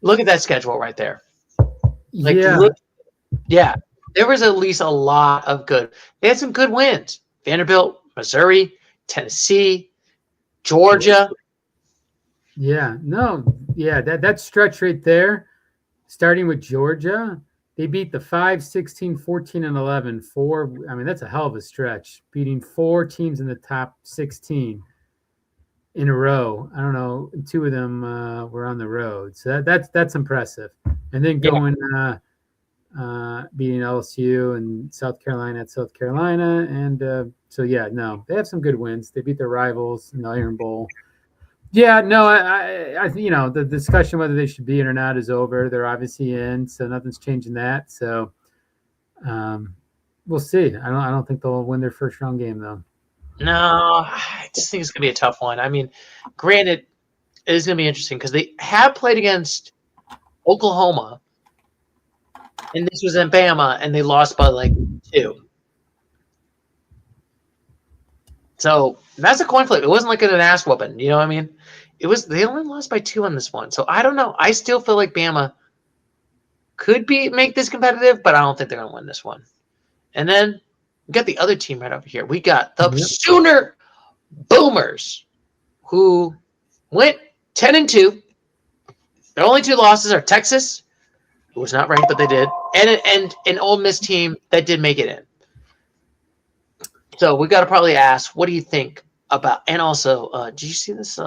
Look at that schedule right there. Yeah. There was at least a lot of good. They had some good wins. Vanderbilt, Missouri, Tennessee, Georgia. That stretch right there, starting with Georgia, they beat the 5, 16, 14, and 11. That's a hell of a stretch, beating 4 teams in the top 16 in a row. I don't know, 2 of them were on the road, so that's impressive. And then going beating LSU and South Carolina at South Carolina, and they have some good wins. They beat their rivals in the Iron Bowl. Yeah, no, I the discussion whether they should be in or not is over. They're obviously in, so nothing's changing that. So, we'll see. I don't think they'll win their first round game though. No, I just think it's gonna be a tough one. I mean, granted, it is gonna be interesting because they have played against Oklahoma, and this was in Bama, and they lost by like 2. So that's a coin flip. It wasn't like an ass whooping. You know what I mean? They only lost by 2 on this one. So I don't know. I still feel like Bama could make this competitive, but I don't think they're going to win this one. And then we got the other team right over here. We got the Sooner Boomers, who went 10-2. Their only 2 losses are Texas, who was not ranked, but they did, and an Ole Miss team that did make it in. So we got to probably ask, what do you think about? And also, did you see this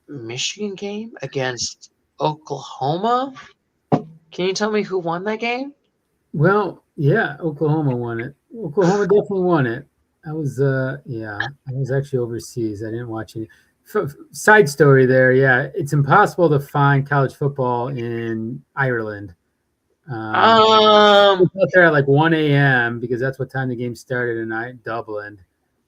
Michigan game against Oklahoma? Can you tell me who won that game? Well, yeah, Oklahoma won it. Oklahoma definitely won it. I was actually overseas. I didn't watch it. Side story there, yeah, it's impossible to find college football in Ireland. Out there at like 1 a.m. because that's what time the game started in Dublin.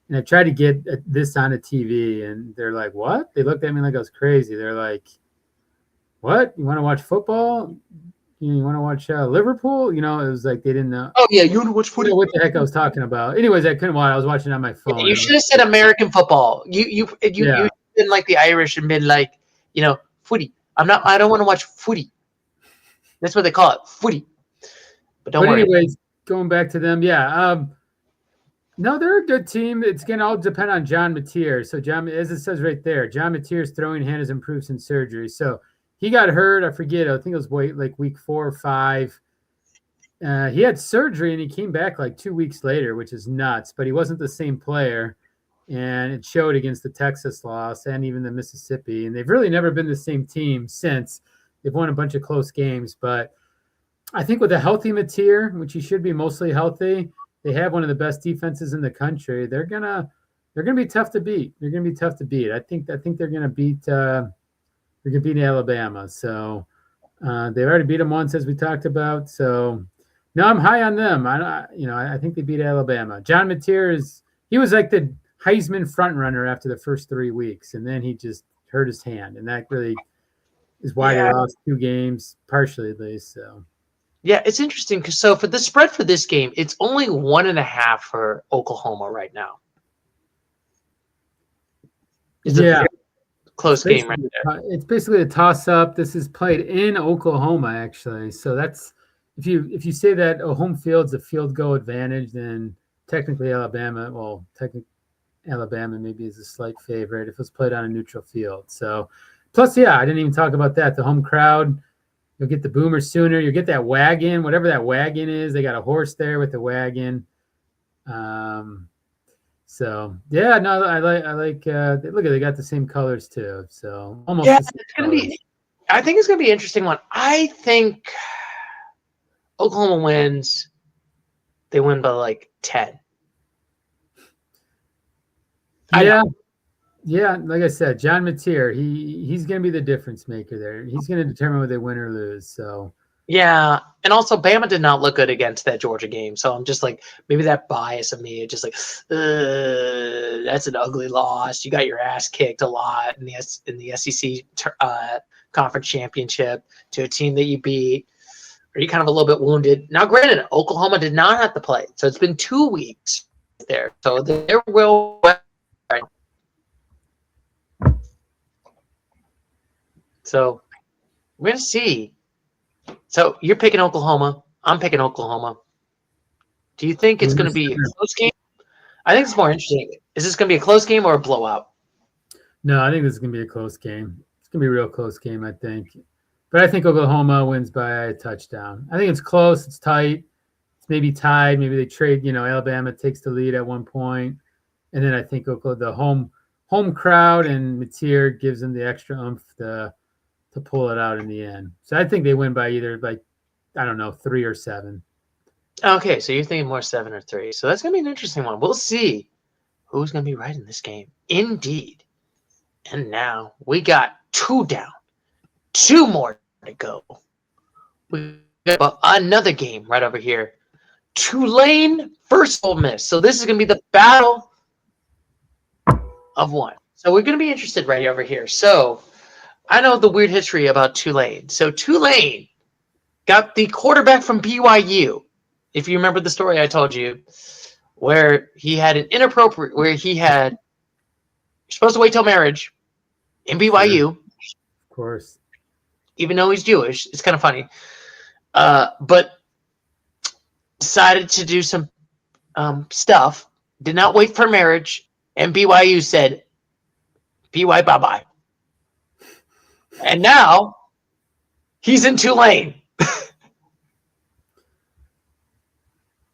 And I tried to get this on a TV, and they're like, "What?" They looked at me like I was crazy. They're like, "What? You want to watch football? You want to watch Liverpool?" You know, it was like they didn't know. Oh yeah, you want to watch football? What the heck I was talking about? Anyways, I couldn't watch. I was watching on my phone. You should have said American football. You been like the Irish and been like, footy. I don't want to watch footy. That's what they call it, footy. But don't worry. Anyways, going back to them, no, they're a good team. It's going to all depend on John Mateer. So John, as it says right there, John Mateer's throwing hand has improved since surgery. So he got hurt. I forget. I think it was like week 4 or 5. He had surgery and he came back like 2 weeks later, which is nuts. But he wasn't the same player, and it showed against the Texas loss and even the Mississippi. And they've really never been the same team since. They've won a bunch of close games, but I think with a healthy Mateer, which he should be mostly healthy, they have one of the best defenses in the country. They're gonna be tough to beat. They're gonna be tough to beat. I think they're gonna beat Alabama. So they've already beat them once, as we talked about. So no, I'm high on them. I think they beat Alabama. John Mateer he was like the Heisman front runner after the first 3 weeks, and then he just hurt his hand, and that really is why they Yeah. lost 2 games, partially at least. So Yeah, it's interesting because for the spread for this game, it's only 1.5 for Oklahoma right now. It's a very close game right there. It's basically a toss-up. This is played in Oklahoma, actually. So that's if you say that home field's a field goal advantage, then technically Alabama maybe is a slight favorite if it's played on a neutral field. So plus, yeah, I didn't even talk about that. The home crowd, you'll get the Boomer Sooner. You'll get that wagon, whatever that wagon is. They got a horse there with the wagon. So yeah, no, I like. Look at they got the same colors too. So almost. Yeah, it's gonna be. I think it's gonna be an interesting one. I think Oklahoma wins. They win by like 10. Yeah. Like I said, John Mateer, he's going to be the difference maker there. He's going to determine whether they win or lose. So yeah, and also Bama did not look good against that Georgia game. So I'm just like, maybe that bias of me, just like, that's an ugly loss. You got your ass kicked a lot in the SEC conference championship to a team that you beat. Are you kind of a little bit wounded? Now, granted, Oklahoma did not have to play, so it's been 2 weeks there. So there will. So we're gonna see. So you're picking Oklahoma. I'm picking Oklahoma. Do you think it's going to be a close game? I think it's more interesting. Is this going to be a close game or a blowout? No, I think this is going to be a close game. It's going to be a real close game, I think. But I think Oklahoma wins by a touchdown. I think it's close. It's tight. It's maybe tied. Maybe they trade. Alabama takes the lead at one point, and then I think the home crowd and Mateer gives them the extra oomph to pull it out in the end. So I think they win by either I don't know, 3 or 7. Okay, so you're thinking more 7 or 3. So that's going to be an interesting one. We'll see who's going to be right in this game. Indeed. And now we got 2 down. 2 more to go. We got another game right over here. Tulane versus Ole Miss. So this is going to be the battle of one. So we're going to be interested right over here. So I know the weird history about Tulane. So Tulane got the quarterback from BYU. If you remember the story I told you, where he had you're supposed to wait till marriage in BYU. Sure. Of course. Even though he's Jewish. It's kind of funny. But decided to do some stuff, did not wait for marriage, and BYU said, BY bye-bye. And now he's in Tulane.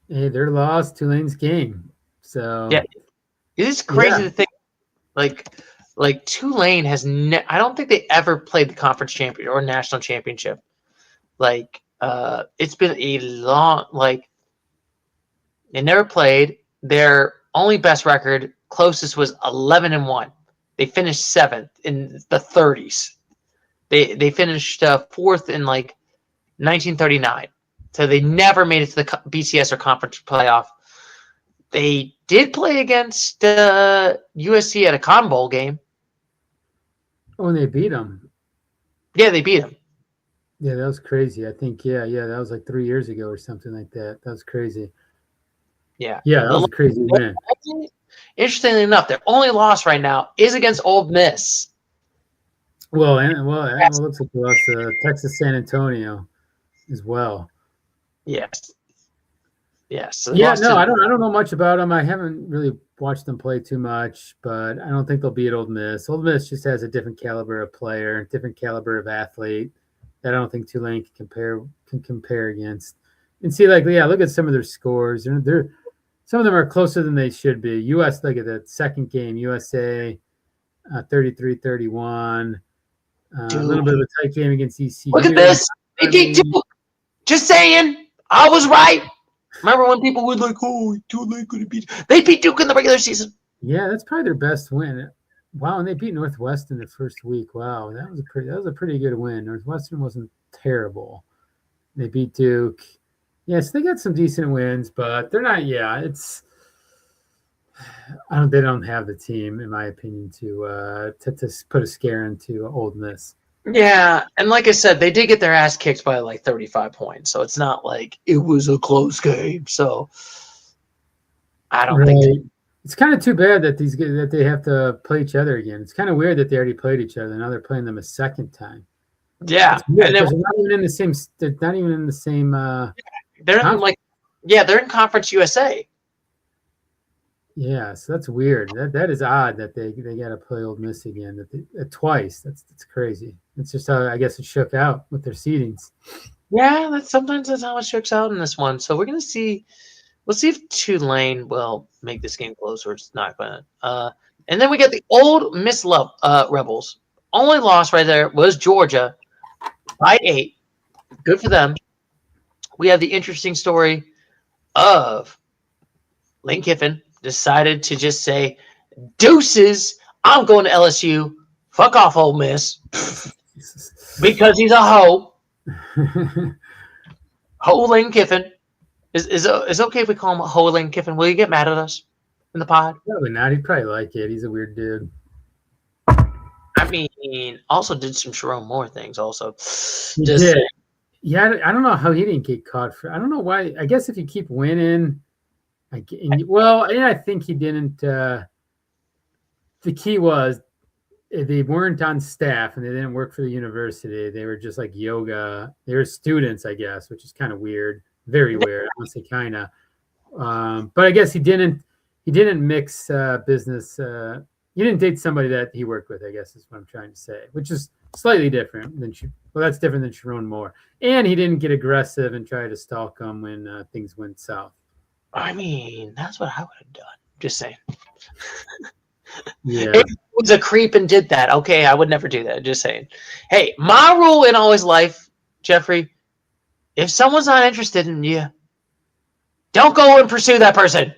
Hey, they're lost. Tulane's game. So yeah, it is crazy to think like Tulane has. I don't think they ever played the conference champion or national championship. It's been a long they never played. Their only best record closest was 11-1. They finished 7th in the 30s. They finished 4th in 1939. So they never made it to the BCS or conference playoff. They did play against USC at a Cotton Bowl game. Oh, and they beat them. Yeah, they beat them. Yeah, that was crazy. I think, that was 3 years ago or something like that. That was crazy. Yeah. Yeah, that was a crazy win. Interestingly enough, their only loss right now is against Ole Miss. Well, it looks like they lost to Texas San Antonio as well. Yes. Yes. So I don't know much about them. I haven't really watched them play too much, but I don't think they'll beat Ole Miss. Ole Miss just has a different caliber of player, different caliber of athlete that I don't think Tulane can compare against. And see, look at some of their scores. They're some of them are closer than they should be. US, look at that second game, USA 33-31. A little bit of a tight game against ECU. Look at this. They beat Duke. Just saying. I was right. Remember when people would like, oh, Tulane could have beat. They beat Duke in the regular season. Yeah, that's probably their best win. Wow, and they beat Northwestern the first week. Wow, that was a pretty good win. Northwestern wasn't terrible. They beat Duke. Yes, they got some decent wins, but they're not. Yeah, it's. They don't have the team, in my opinion, to put a scare into Ole Miss. Yeah, and like I said, they did get their ass kicked by like 35 points, so it's not like it was a close game. So I don't think. Right. It's kind of too bad that that they have to play each other again. It's kind of weird that they already played each other. Now they're playing them a second time. Yeah, It's weird and then because they're not even in the same. They're not even in the same. they're in conference. they're in Conference USA. Yeah, so that's weird. That is odd that they got to play Ole Miss again twice. That's crazy. It's just how I guess it shook out with their seedings. Yeah, sometimes that's how it shakes out in this one. So we're gonna see. We'll see if Tulane will make this game close or it's not going to. And then we got the Ole Miss Rebels. Only loss right there was Georgia by 8. Good for them. We have the interesting story of Lane Kiffin decided to just say, deuces, I'm going to LSU. Fuck off, Ole Miss. Because he's a hoe. Ho Lane Kiffin. Is okay if we call him Ho Lane Kiffin? Will you get mad at us in the pod? Probably not. He'd probably like it. He's a weird dude. I mean, also did some Sharon Moore things. Also, He did. Yeah, I don't know how he didn't get caught for. I don't know why. I guess if you keep winning, I think he didn't. The key was they weren't on staff and they didn't work for the university. They were just like yoga. They were students, I guess, which is kind of weird. Very weird. I want to say kind of. But I guess he didn't mix business. He didn't date somebody that he worked with, I guess is what I'm trying to say, which is slightly different than that's different than Sharon Moore. And he didn't get aggressive and try to stalk him when things went south. I mean, that's what I would have done. Just saying. Yeah. If he was a creep and did that, okay, I would never do that. Just saying. Hey, my rule in always life, Jeffrey, if someone's not interested in you, don't go and pursue that person.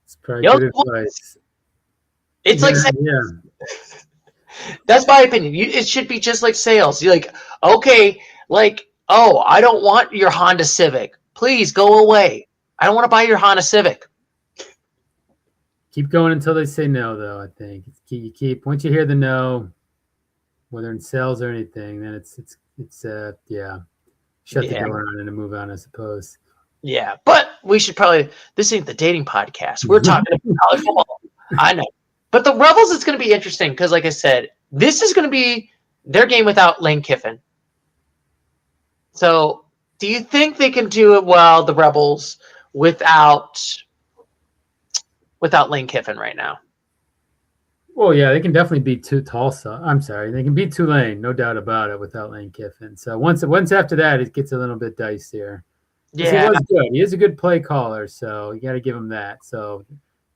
It's probably good advice. It's like that's my opinion. It should be just like sales. You're like, okay, like, oh, I don't want your Honda Civic. Please go away. I don't want to buy your Honda Civic. Keep going until they say no, though. I think you keep once you hear the no, whether in sales or anything, then it's shut the door on and move on, I suppose. Yeah, but we should probably. This ain't the dating podcast. We're talking about college football. I know. But the Rebels, it's going to be interesting because, like I said, this is going to be their game without Lane Kiffin. So, do you think they can do it well, the Rebels, without Lane Kiffin right now? Well, yeah, they can definitely beat Tulsa. I'm sorry, they can beat Tulane, no doubt about it, without Lane Kiffin. So once after that, it gets a little bit dicier. Yeah, he was good. He is a good play caller, so you got to give him that. So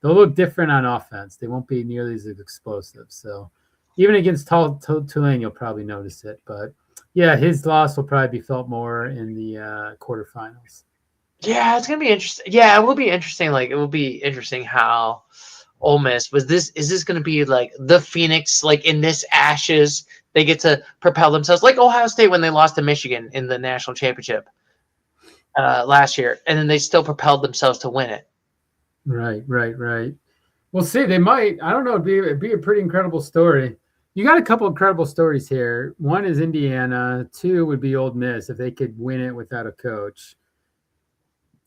they'll look different on offense. They won't be nearly as explosive. So even against Tulane, you'll probably notice it. But yeah, his loss will probably be felt more in the quarterfinals. Yeah, it's gonna be interesting. Yeah, it will be interesting. Like it will be interesting how Ole Miss is this gonna be like the Phoenix, like in this ashes, they get to propel themselves like Ohio State when they lost to Michigan in the national championship last year, and then they still propelled themselves to win it. Right. We'll see. They might. I don't know. It'd be a pretty incredible story. You got a couple of incredible stories here. One is Indiana. 2 would be Ole Miss if they could win it without a coach.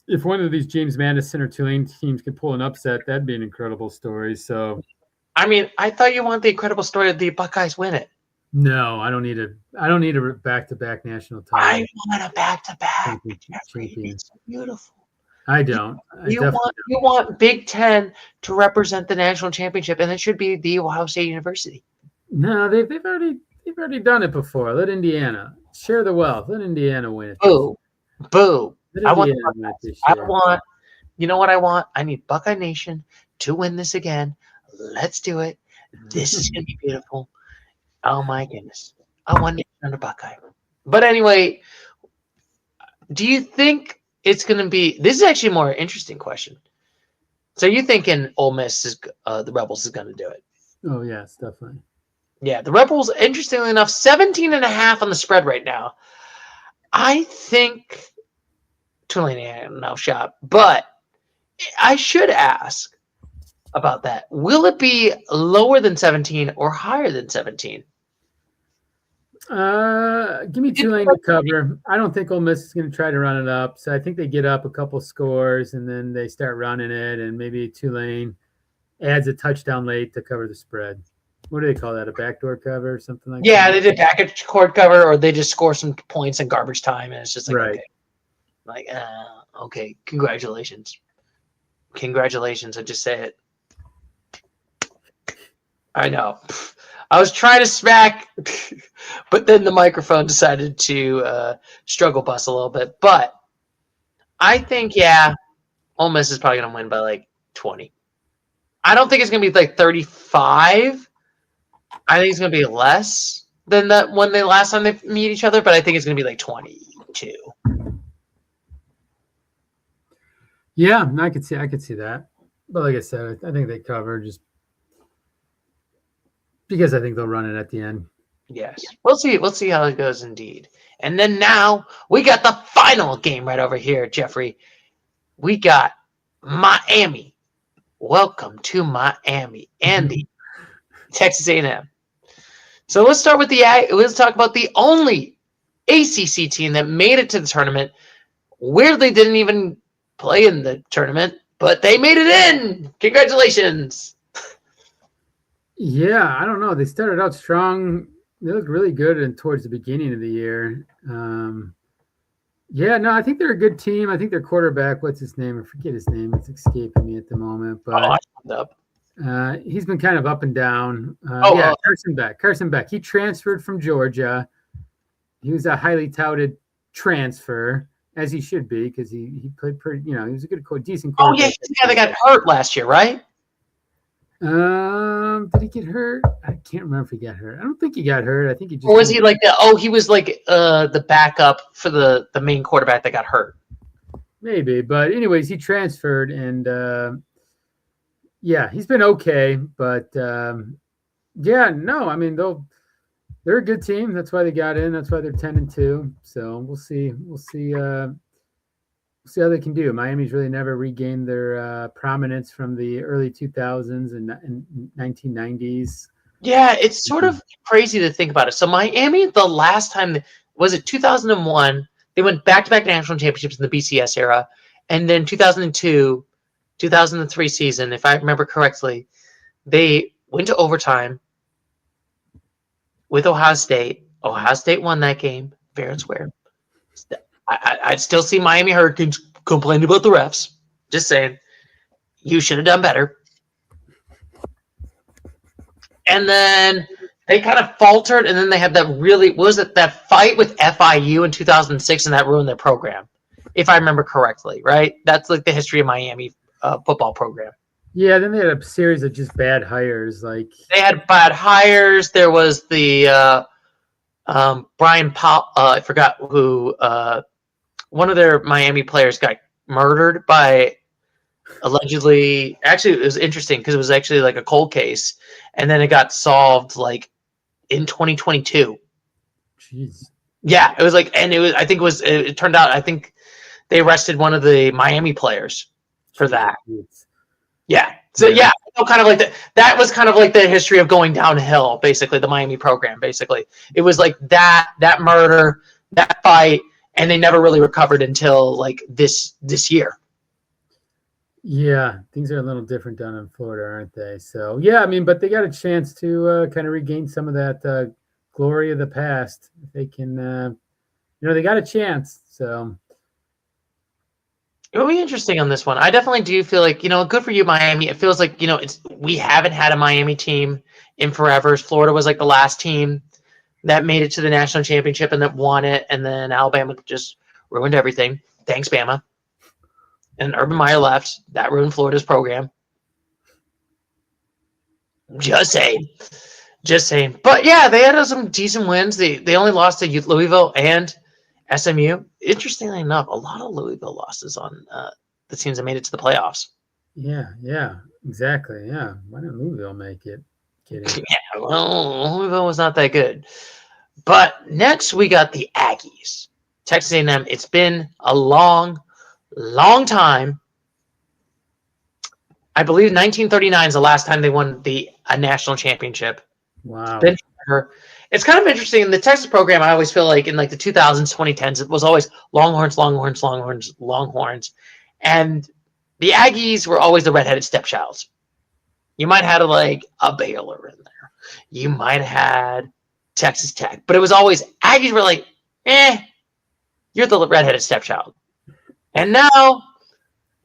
If one of these James Madison or Tulane teams could pull an upset, that'd be an incredible story. So, I mean, I thought you wanted the incredible story of the Buckeyes win it. No, I don't need a back-to-back national title. I want a back-to-back. Champion. It's so beautiful. I don't. You want Big Ten to represent the national championship, and it should be the Ohio State University. No, they've already done it before. Let Indiana share the wealth. Let Indiana win it. Boo. I want. You know what I want? I need Buckeye Nation to win this again. Let's do it. This is gonna be beautiful. Oh my goodness. I want it under Buckeye. But anyway, Do you think it's going to be? This is actually a more interesting question. So you thinking Ole Miss is the Rebels is going to do it? Oh yes, definitely. Yeah, the Rebels. Interestingly enough, 17.5 on the spread right now. I think Tulane ain't no shot, but I should ask about that. Will it be lower than 17 or higher than 17? Give me Tulane to cover. I don't think Ole Miss is going to try to run it up. So I think they get up a couple scores and then they start running it, and maybe Tulane adds a touchdown late to cover the spread. What do they call that? A backdoor cover or something like Yeah, that? they did back at court cover, or they just score some points in garbage time, and it's just like, Right. okay, like, okay, congratulations. I just say it. I know. I was trying to smack, but then the microphone decided to struggle bus a little bit. But I think, yeah, Ole Miss is probably going to win by like 20. I don't think it's going to be like 35. I think it's going to be less than that when they last time they meet each other, but I think it's going to be like 22. Yeah, I could see that. But like I said, I think they cover just because I think they'll run it at the end. Yes. We'll see. We'll see how it goes indeed. And then now we got the final game right over here, Jeffrey. We got Miami. Welcome to Miami and the Texas A&M. So let's start with let's talk about the only ACC team that made it to the tournament. Weirdly, didn't even play in the tournament, but they made it in. Congratulations. Yeah, I don't know. They started out strong. They looked really good towards the beginning of the year. Yeah, no, I think they're a good team. I think their quarterback, what's his name? I forget his name. It's escaping me at the moment. But he's been kind of up and down. Carson Beck. He transferred from Georgia. He was a highly touted transfer, as he should be, because he played pretty. He was a decent quarterback. Oh yeah, he's the guy that got hurt last year, right? Did he get hurt? I can't remember if he got hurt. I don't think he got hurt. I think he just. Or was he like he was like the backup for the main quarterback that got hurt. Maybe, but anyways, he transferred, and yeah, he's been okay, but yeah, no, I mean they're a good team. That's why they got in. That's why they're 10-2. So we'll see. We'll see how they can do. Miami's really never regained their prominence from the early 2000s and 1990s. Yeah, it's sort of crazy to think about it. So Miami, the last time, was it 2001? They went back-to-back national championships in the BCS era. And then 2002, 2003 season, if I remember correctly, they went to overtime with Ohio State. Ohio State won that game fair and square. I'd still see Miami Hurricanes complaining about the refs. Just saying. You should have done better. And then they kind of faltered, and then they had that fight with FIU in 2006, and that ruined their program, if I remember correctly, right? That's like the history of Miami football program. Yeah, then they had a series of just bad hires. Like they had bad hires. There was the Brian Powell. I forgot who. One of their Miami players got murdered by allegedly. Actually, it was interesting because it was actually like a cold case, and then it got solved like in 2022. Jeez. Yeah, it was like, and it was. I think it was. It turned out. I think they arrested one of the Miami players for that. Yeah. So yeah, kind of like that. That was kind of like the history of going downhill. Basically, the Miami program. Basically, it was like that murder, that fight, and they never really recovered until like this year. Yeah, things are a little different down in Florida, aren't they? So yeah, I mean, but they got a chance to kind of regain some of that glory of the past. If they can, they got a chance. So it'll be interesting on this one. I definitely do feel like, good for you, Miami. It feels like, we haven't had a Miami team in forever. Florida was like the last team that made it to the national championship and that won it. And then Alabama just ruined everything. Thanks, Bama. And Urban Meyer left. That ruined Florida's program. Just saying. But yeah, they had some decent wins. They only lost to Louisville and SMU. Interestingly enough, a lot of Louisville losses on the teams that made it to the playoffs. Yeah, exactly. Yeah. Why didn't Louisville make it? Kidding. Yeah, well, Louisville was not that good. But next we got the Aggies, Texas A&M. It's been a long, long time. I believe 1939 is the last time they won a national championship. It's Wow. been forever. It's kind of interesting in the Texas program. I always feel like in like the 2000s, 2010s, it was always Longhorns, Longhorns, Longhorns, Longhorns, and the Aggies were always the redheaded stepchilds. You might have had like a Baylor in there. You might have had Texas Tech, but it was always Aggies were like, you're the redheaded stepchild. And now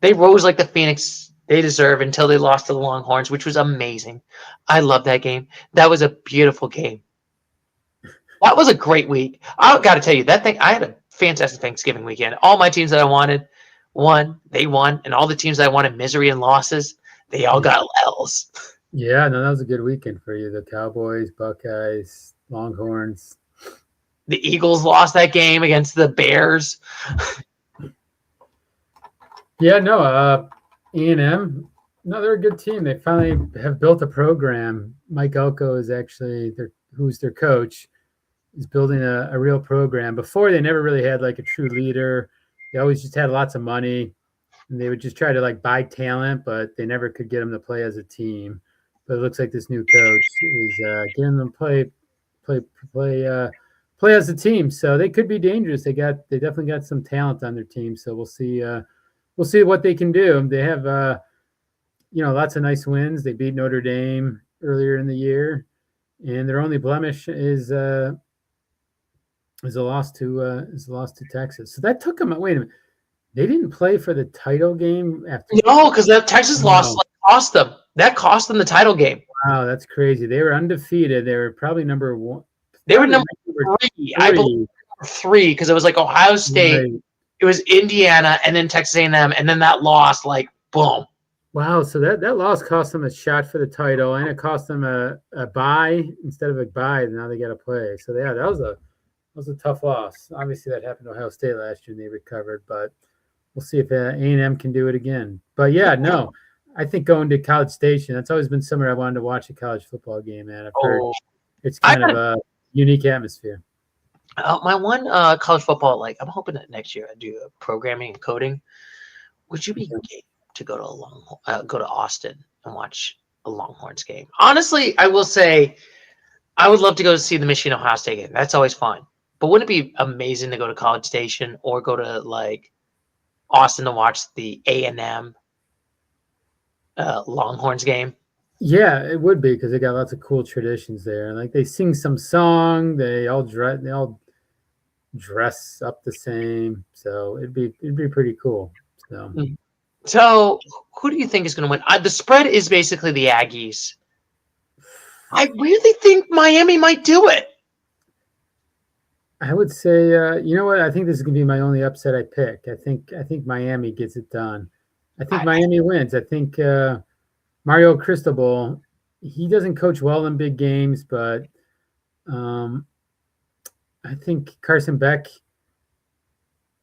they rose like the phoenix they deserve until they lost to the Longhorns, which was amazing. I love that game. That was a beautiful game. That was a great week. I got to tell you, that thing, I had a fantastic Thanksgiving weekend. All my teams that I wanted won, they won. And all the teams that I wanted misery and losses, they all got L's. Yeah, no, that was a good weekend for you. The Cowboys, Buckeyes, Longhorns. The Eagles lost that game against the Bears. Yeah, no, A&M, no, they're a good team. They finally have built a program. Mike Elko is actually who's their coach. He's building a real program. Before, they never really had like a true leader. They always just had lots of money, and they would just try to like buy talent, but they never could get them to play as a team. But it looks like this new coach is getting them play as a team. So they could be dangerous. They definitely got some talent on their team. So we'll see. We'll see what they can do. They have lots of nice wins. They beat Notre Dame earlier in the year, and their only blemish is a loss to Texas. So that took them. Wait a minute, they didn't play for the title game after. No, because that Texas loss cost them. That cost them the title game. Wow, that's crazy. They were undefeated. They were probably number one. They were number three. I believe three because it was like Ohio State. Right. It was Indiana and then Texas A&M, and then that loss, like, boom. Wow, so that loss cost them a shot for the title, and it cost them a bye instead of a bye. Now they got to play. So yeah, that was a tough loss. Obviously, that happened to Ohio State last year, and they recovered. But we'll see if A&M can do it again. But yeah, no, I think going to College Station, that's always been somewhere I wanted to watch a college football game, man. I've heard it's kind of a unique atmosphere. My one college football, like I'm hoping that next year I do programming and coding. Would you be game to go to go to Austin and watch a Longhorns game? Honestly, I will say I would love to go see the Michigan Ohio State game. That's always fun. But wouldn't it be amazing to go to College Station or go to like Austin to watch the A&M Longhorns game? Yeah, it would be because they got lots of cool traditions there. Like they sing some song, they all dress up the same, so it'd be pretty cool. So who do you think is going to win? The spread is basically the Aggies. I really think Miami might do it. I would say, you know what? I think this is going to be my only upset I pick. I think Miami gets it done. I think Miami wins. I think Mario Cristobal, he doesn't coach well in big games, but I think Carson Beck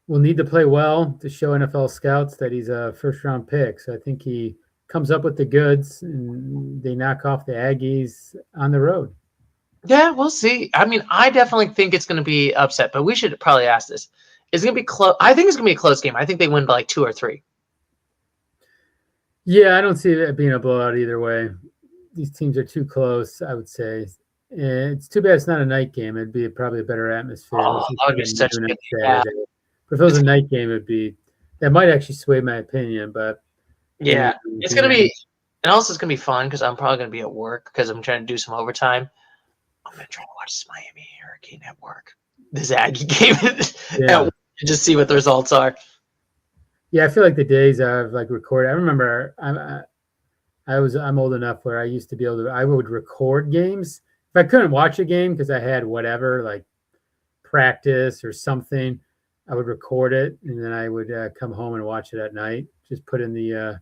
will need to play well to show NFL scouts that he's a first-round pick. So I think he comes up with the goods, and they knock off the Aggies on the road. Yeah, we'll see. I mean, I definitely think it's going to be upset, but we should probably ask this. Is it going to be close? I think it's going to be a close game. I think they win by like 2 or 3. Yeah, I don't see it being a blowout either way. These teams are too close, I would say. It's too bad it's not a night game. It'd be probably a better atmosphere. Oh, that would be such a good game. But if it was a night game, that might actually sway my opinion. But yeah, it's going to be, and also it's going to be fun because I'm probably going to be at work because I'm trying to do some overtime. I'm going to try to watch this Miami Hurricane at work, this Aggie game at work, and just see what the results are. Yeah, I feel like the days I've like recorded. I remember I'm old enough where I used to be able to. I would record games if I couldn't watch a game because I had whatever like practice or something. I would record it and then I would come home and watch it at night. Just put it in.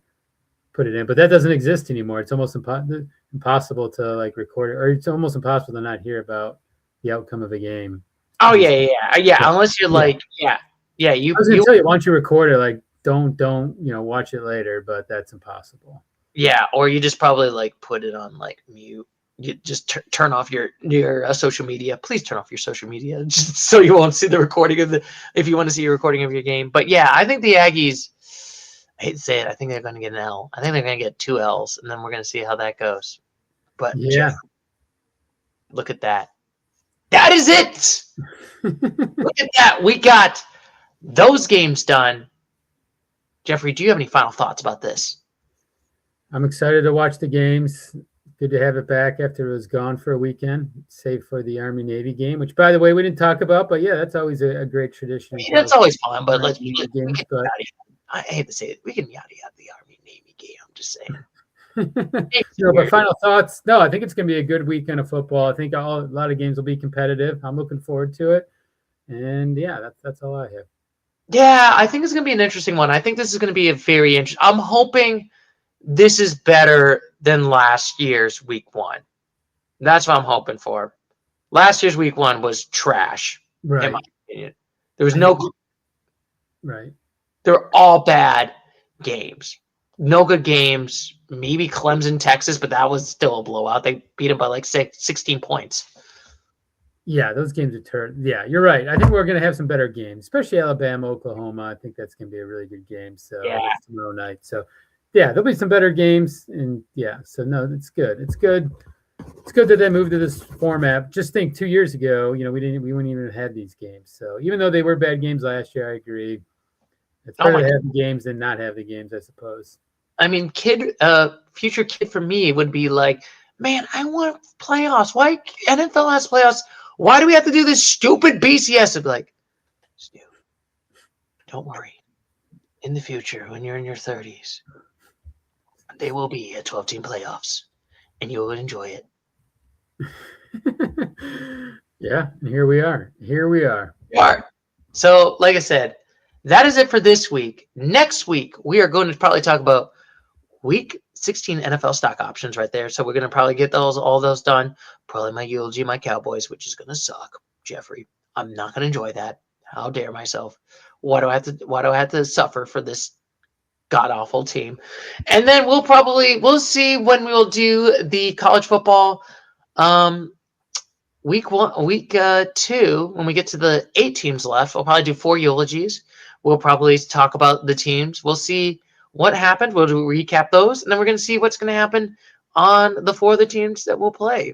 But that doesn't exist anymore. It's almost impossible to like record it, or it's almost impossible to not hear about the outcome of a game. Oh These yeah. yeah, Unless you're yeah. like, yeah. I was gonna tell you, why don't you record it? Like, don't watch it later, but that's impossible. Yeah, or you just probably like put it on like mute. You just turn off your social media. Please turn off your social media just so you won't see the recording of the. If you want to see a recording of your game, but yeah, I think the Aggies. I hate to say it, I think they're going to get an L. I think they're going to get 2 L's, and then we're going to see how that goes. But Jeff, Yeah. look at that. That is it. Look at that. We got those games done. Jeffrey, do you have any final thoughts about this? I'm excited to watch the games. Good to have it back after it was gone for a weekend, save for the Army Navy game, which, by the way, we didn't talk about. But yeah, that's always a great tradition. That's always fun, but games, but I hate to say it, we can yada yada the Army Navy game. I'm just saying. No, but final thoughts. No, I think it's going to be a good weekend of football. I think a lot of games will be competitive. I'm looking forward to it. And yeah, that's all I have. Yeah, I think it's going to be an interesting one. I think this is going to be a very interesting. I'm hoping this is better than last year's week 1. That's what I'm hoping for. Last year's week 1 was trash, right. in my opinion. There was no. Right. They're all bad games. No good games. Maybe Clemson, Texas, but that was still a blowout. They beat them by like 16 points. Yeah, those games are turned. Yeah, you're right. I think we're going to have some better games, especially Alabama, Oklahoma. I think that's going to be a really good game. So that's tomorrow night. So yeah, there'll be some better games, and yeah. So no, it's good. It's good. It's good that they moved to this format. Just think, 2 years ago, we wouldn't even have had these games. So even though they were bad games last year, I agree. It's better to have the games than not have the games, I suppose. I mean, future kid for me would be like, man, I want playoffs. Why NFL has playoffs? Why do we have to do this stupid BCS? It'd be like, Stu, don't worry. In the future, when you're in your 30s, they will be a 12-team playoffs, and you will enjoy it. Yeah, and here we are. So, like I said, that is it for this week. Next week, we are going to probably talk about Week 16 NFL stock options right there. So we're going to probably get all those done. Probably my eulogy, my Cowboys, which is going to suck, Jeffrey. I'm not going to enjoy that. How dare myself? Why do I have to suffer for this god awful team? And then we'll see when we will do the college football week 2, when we get to the 8 teams left. We'll probably do 4 eulogies. We'll probably talk about the teams. We'll see what happened. We'll recap those, and then we're going to see what's going to happen on the 4 of the teams that we'll play.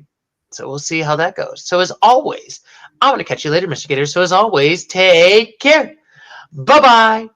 So we'll see how that goes. So as always, I'm going to catch you later, Mr. Gator. So as always, take care. Bye-bye.